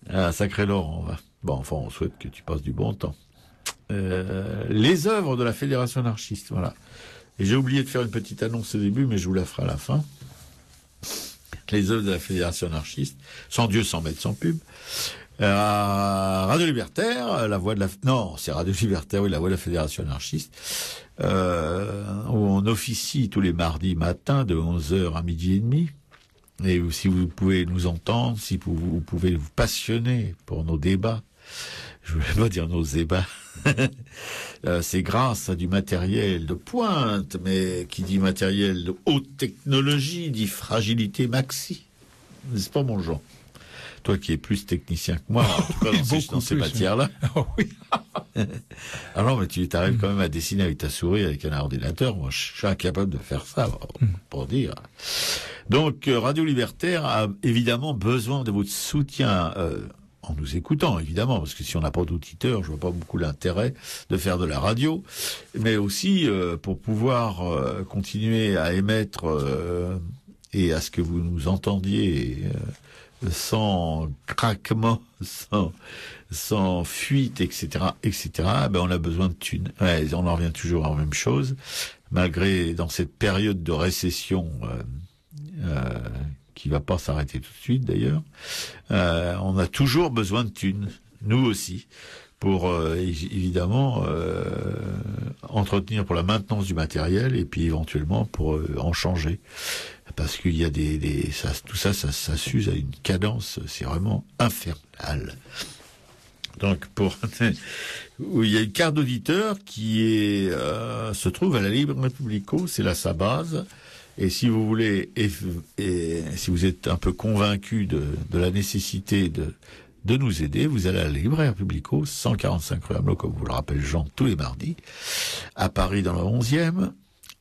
Ah, sacré Laurent. Bon, enfin, on souhaite que tu passes du bon temps. Les œuvres de la Fédération anarchiste, voilà. Et j'ai oublié de faire une petite annonce au début, mais je vous la ferai à la fin. Les œuvres de la Fédération anarchiste, sans Dieu, sans maître, sans pub. Radio Libertaire, la voix de la... Non, c'est Radio Libertaire, oui, la voix de la Fédération anarchiste. Où on officie tous les mardis matins de 11h à midi et demi. Et si vous pouvez nous entendre, si vous pouvez vous passionner pour nos débats, je ne voulais pas dire nos débats, c'est grâce à du matériel de pointe, mais qui dit matériel de haute technologie, dit fragilité maxi. N'est-ce pas, mon Jean? Toi qui es plus technicien que moi, en tout cas dans ces matières-là. Oh, oui. Ah non, mais tu arrives quand même à dessiner avec ta souris, avec un ordinateur. Moi, je suis incapable de faire ça, pour dire. Donc, Radio Libertaire a évidemment besoin de votre soutien, en nous écoutant, évidemment, parce que si on n'a pas d'auditeurs, je vois pas beaucoup l'intérêt de faire de la radio, mais aussi pour pouvoir continuer à émettre et à ce que vous nous entendiez sans craquement, sans fuite, etc., ben on a besoin de thunes. Ouais, on en revient toujours à la même chose, malgré dans cette période de récession qui va pas s'arrêter tout de suite d'ailleurs. On a toujours besoin de thunes, nous aussi, pour évidemment entretenir pour la maintenance du matériel et puis éventuellement pour en changer. Parce qu'il y a tout ça s'use à une cadence, c'est vraiment infernal. Donc il y a une carte d'auditeur qui se trouve à la Libre Républico, c'est là sa base. Et si vous voulez, et si vous êtes un peu convaincu de la nécessité de nous aider, vous allez à la Libraire Publico, 145 rue Hamelot, comme vous le rappelle Jean, tous les mardis, à Paris dans le 11e.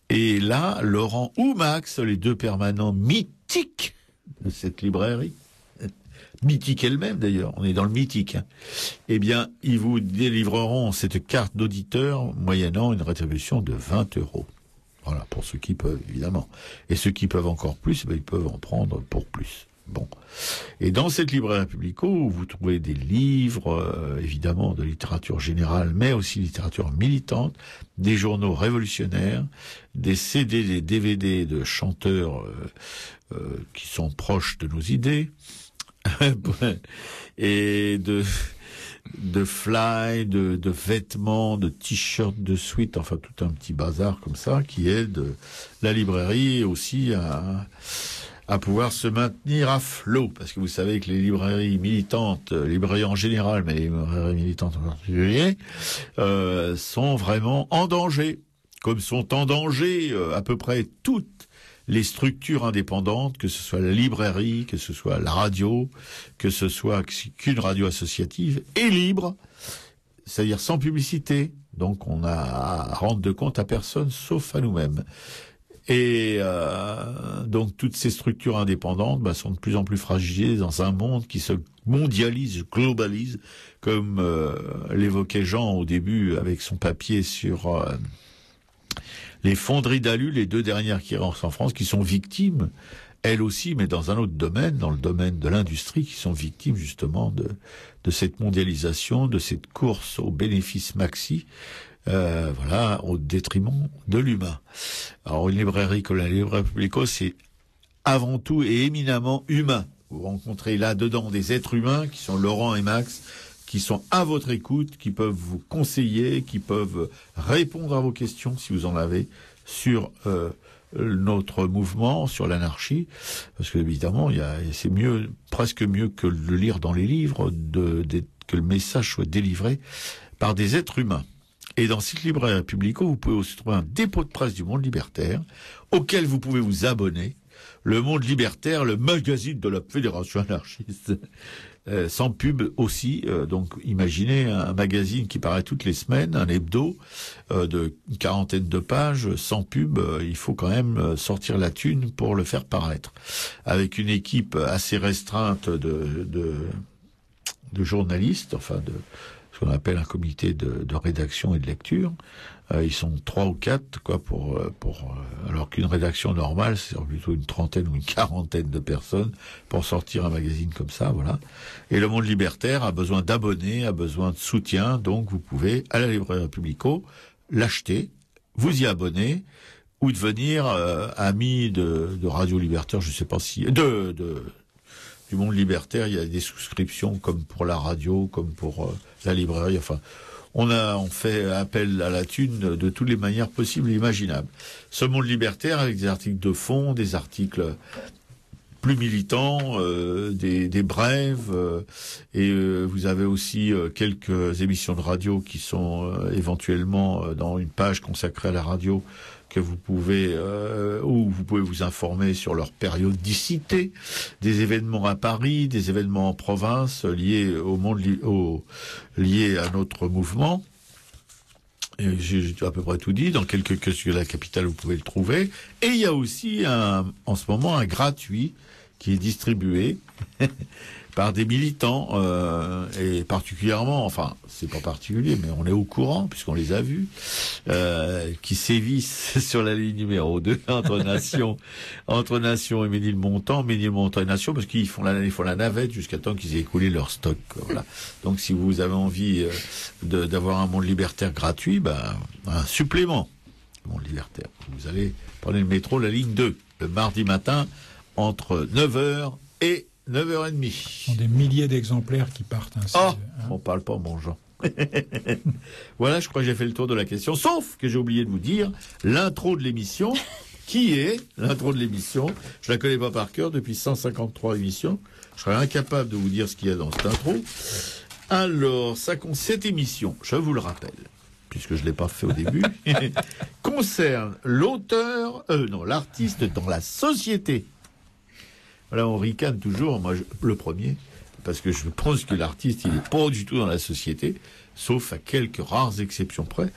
Et là, Laurent ou Max, les deux permanents mythiques de cette librairie, mythique elle-même d'ailleurs, on est dans le mythique, hein. Eh bien, ils vous délivreront cette carte d'auditeur moyennant une rétribution de 20 €. Voilà, pour ceux qui peuvent, évidemment. Et ceux qui peuvent encore plus, ils peuvent en prendre pour plus. Bon. Et dans cette librairie Publico, vous trouvez des livres, évidemment, de littérature générale, mais aussi littérature militante, des journaux révolutionnaires, des CD, des DVD de chanteurs qui sont proches de nos idées, et de fly, de vêtements, de t-shirts, de suites, enfin tout un petit bazar comme ça qui aide la librairie aussi à pouvoir se maintenir à flot, parce que vous savez que les librairies militantes, librairies en général, mais les librairies militantes en particulier, sont vraiment en danger, comme sont en danger à peu près toutes les structures indépendantes, que ce soit la librairie, que ce soit la radio, que ce soit qu'une radio associative, et libre, c'est-à-dire sans publicité. Donc on a à rendre de compte à personne, sauf à nous-mêmes. Et donc toutes ces structures indépendantes sont de plus en plus fragilisées dans un monde qui se mondialise, globalise, comme l'évoquait Jean au début avec son papier sur les fonderies d'alu, les 2 dernières qui restent en France, qui sont victimes, elles aussi, mais dans un autre domaine, dans le domaine de l'industrie, qui sont victimes justement de cette mondialisation, de cette course aux bénéfices maxi, voilà, au détriment de l'humain. Alors une librairie comme la librairie Publico, c'est avant tout et éminemment humain. Vous rencontrez là-dedans des êtres humains qui sont Laurent et Max, qui sont à votre écoute, qui peuvent vous conseiller, qui peuvent répondre à vos questions, si vous en avez, sur notre mouvement, sur l'anarchie, parce que évidemment, c'est mieux, presque mieux que le lire dans les livres, que le message soit délivré par des êtres humains. Et dans cette librairie Publico, vous pouvez aussi trouver un dépôt de presse du Monde Libertaire, auquel vous pouvez vous abonner. Le Monde Libertaire, le magazine de la Fédération anarchiste, sans pub aussi. Donc imaginez un magazine qui paraît toutes les semaines, un hebdo de une quarantaine de pages, sans pub. Il faut quand même sortir la thune pour le faire paraître. Avec une équipe assez restreinte de journalistes, enfin de ce qu'on appelle un comité de rédaction et de lecture. Ils sont 3 ou 4, alors qu'une rédaction normale, c'est plutôt une trentaine ou une quarantaine de personnes pour sortir un magazine comme ça, voilà. Et le Monde Libertaire a besoin d'abonnés, a besoin de soutien, donc vous pouvez, à la librairie Publico, l'acheter, vous y abonner, ou devenir ami de Radio Libertaire, je sais pas si... du Monde Libertaire, il y a des souscriptions comme pour la radio, comme pour la librairie, enfin... On fait appel à la thune de toutes les manières possibles et imaginables. Ce Monde Libertaire, avec des articles de fond, des articles plus militants, des brèves, et vous avez aussi quelques émissions de radio qui sont éventuellement dans une page consacrée à la radio, que vous pouvez où vous pouvez vous informer sur leur périodicité, des événements à Paris, des événements en province liés au monde liés à notre mouvement. Et j'ai à peu près tout dit. Dans quelques kiosques de la capitale, vous pouvez le trouver. Et il y a aussi en ce moment un gratuit qui est distribué par des militants, et particulièrement, enfin, c'est pas particulier, mais on est au courant, puisqu'on les a vus, qui sévissent sur la ligne numéro 2, entre Nation et Ménilmontant et Nation, parce qu'ils font la navette jusqu'à temps qu'ils aient écoulé leur stock, voilà. Donc, si vous avez envie d'avoir un Monde Libertaire gratuit, un supplément, Monde Libertaire. Vous allez prendre le métro, la ligne 2, le mardi matin, entre 9h et 9h30. Ce sont des milliers d'exemplaires qui partent ainsi. Oh, on parle pas, mon Jean. Voilà, je crois que j'ai fait le tour de la question, sauf que j'ai oublié de vous dire l'intro de l'émission. Qui est l'intro de l'émission? Je la connais pas par cœur depuis 153 émissions. Je serais incapable de vous dire ce qu'il y a dans cette intro. Alors, cette émission, je vous le rappelle, puisque je l'ai pas fait au début, concerne l'artiste dans la société. Voilà, on ricane toujours, moi le premier, parce que je pense que l'artiste, il n'est pas du tout dans la société, sauf à quelques rares exceptions près,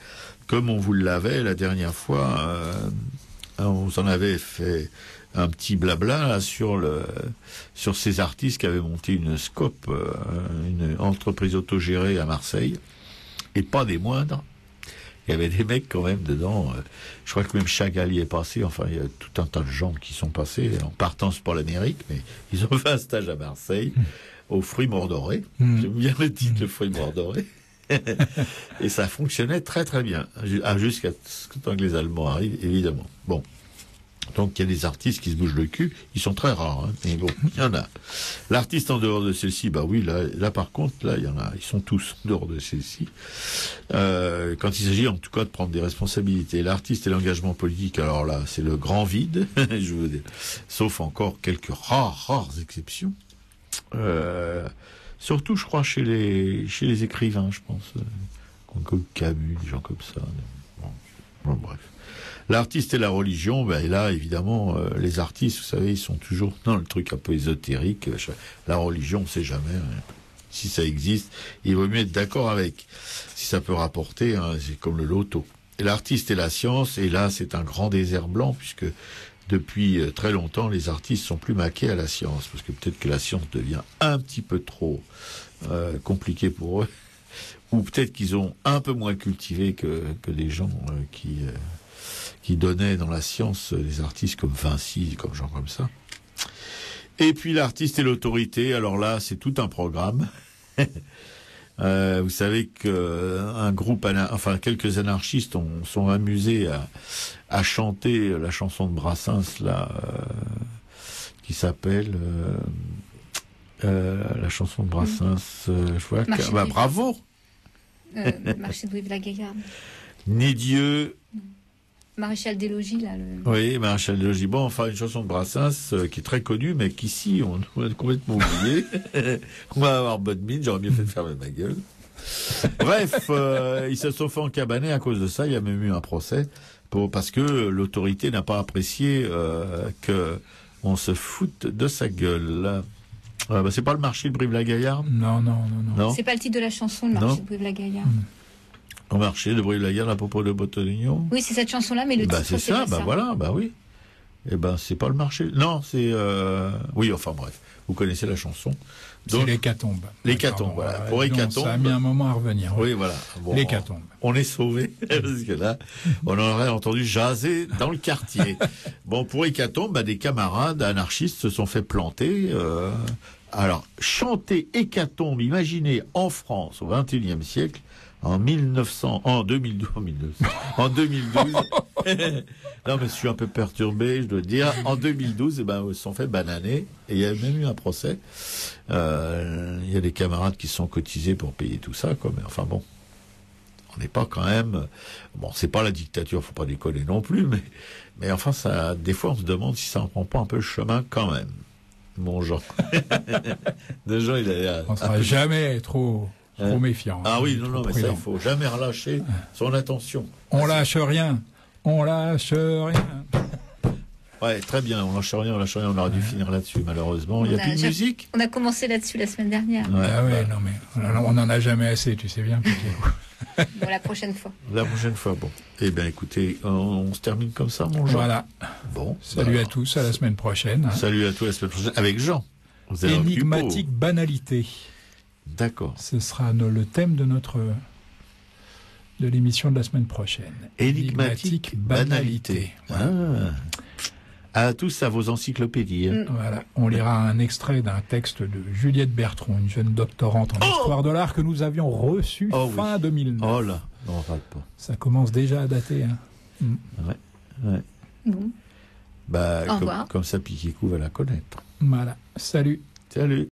comme on vous l'avait la dernière fois, on vous en avait fait un petit blabla là, sur ces artistes qui avaient monté une Scope, une entreprise autogérée à Marseille, et pas des moindres. Il y avait des mecs quand même dedans. Je crois que même Chagall y est passé. Enfin, il y a tout un tas de gens qui sont passés en partance pour l'Amérique, mais ils ont fait un stage à Marseille, aux fruits mordorés. J'aime bien le titre, le fruit mordoré. Et ça fonctionnait très très bien, jusqu'à ce que les Allemands arrivent, évidemment. Bon. Donc il y a des artistes qui se bougent le cul, ils sont très rares, hein, mais bon, il y en a. L'artiste en dehors de celle-ci, bah oui, là par contre, là il y en a, ils sont tous en dehors de celle-ci. Quand il s'agit en tout cas de prendre des responsabilités, l'artiste et l'engagement politique, alors là c'est le grand vide, je veux dire, sauf encore quelques rares exceptions. Surtout, je crois, chez les écrivains, je pense, comme Camus, des gens comme ça. Bon, bref. L'artiste et la religion, ben là, évidemment, les artistes, vous savez, ils sont toujours dans le truc un peu ésotérique. La religion, on ne sait jamais. Hein. Si ça existe, il vaut mieux être d'accord avec. Si ça peut rapporter, hein, c'est comme le loto. Et l'artiste et la science, et là, c'est un grand désert blanc, puisque depuis très longtemps, les artistes sont plus maqués à la science, parce que peut-être que la science devient un petit peu trop compliquée pour eux, ou peut-être qu'ils ont un peu moins cultivé que des gens qui donnaient dans la science des artistes comme Vinci, comme gens comme ça. Et puis l'artiste et l'autorité, alors là, c'est tout un programme. Vous savez que quelques anarchistes sont amusés à chanter la chanson de Brassens là, qui s'appelle la chanson de Brassens. Je vois que, bravo. Marché de Brive-la-Gaillarde. Ni Dieu. Maréchal des Logis, là. Oui, Maréchal des Logis. Bon, enfin, une chanson de Brassens qui est très connue, mais qu'ici, on a complètement oublié. On va avoir bonne mine, j'aurais mieux fait de fermer ma gueule. Bref, ils se sont fait encabaner à cause de ça. Il y a même eu un procès parce que l'autorité n'a pas apprécié que on se foute de sa gueule. C'est pas le marché de Brive-la-Gaillarde ? Non. C'est pas le titre de la chanson, le marché de Brive-la-Gaillarde. Au marché de Brive-la-Gaillarde à propos de Bottolignon ? Oui, c'est cette chanson-là, mais le titre, c'est ça. Voilà, oui. C'est pas le marché. Non, c'est oui, enfin bref. Vous connaissez la chanson. Donc, c'est l'hécatombe. L'hécatombe, voilà. Pour hécatombe. Ça a mis un moment à revenir. Oui, voilà. Bon, l'hécatombe. On est sauvés, parce que là, on aurait entendu jaser dans le quartier. Bon, pour hécatombe, des camarades anarchistes se sont fait planter. Alors, chanter hécatombe, imaginez, en France, au XXIe siècle, en 2012. Non, mais je suis un peu perturbé, je dois dire. En 2012, ils se sont fait bananer. Et il y a même eu un procès. Il y a des camarades qui se sont cotisés pour payer tout ça, quoi. Mais enfin bon. On n'est pas quand même... Bon, c'est pas la dictature, faut pas déconner non plus, mais enfin, ça, des fois, on se demande si ça en prend pas un peu le chemin quand même. Mon Jean. De Jean, il a l'air... On sera jamais trop méfiant. Ah oui, non, mais ça, il faut jamais relâcher son attention. On lâche rien. Ouais, très bien, on lâche rien, on aurait dû finir là-dessus, malheureusement. Il n'y a plus de musique. On a commencé là-dessus la semaine dernière. Non, mais on n'en a jamais assez, tu sais bien. Bon, la prochaine fois. Bon. Eh bien, écoutez, on se termine comme ça, mon Jean. Voilà. Bon. Salut à tous, à la semaine prochaine. Salut à tous, à la semaine prochaine, avec Jean. Énigmatique banalité. D'accord. Ce sera le thème de l'émission de la semaine prochaine. Énigmatique banalité. À tous à vos encyclopédies. Voilà. On lira un extrait d'un texte de Juliette Bertrand, une jeune doctorante en histoire de l'art que nous avions reçue fin 2009. Oh là, on rate pas. Ça commence déjà à dater. Ouais. Bon. Comme ça, Piquicou va la connaître. Voilà. Salut.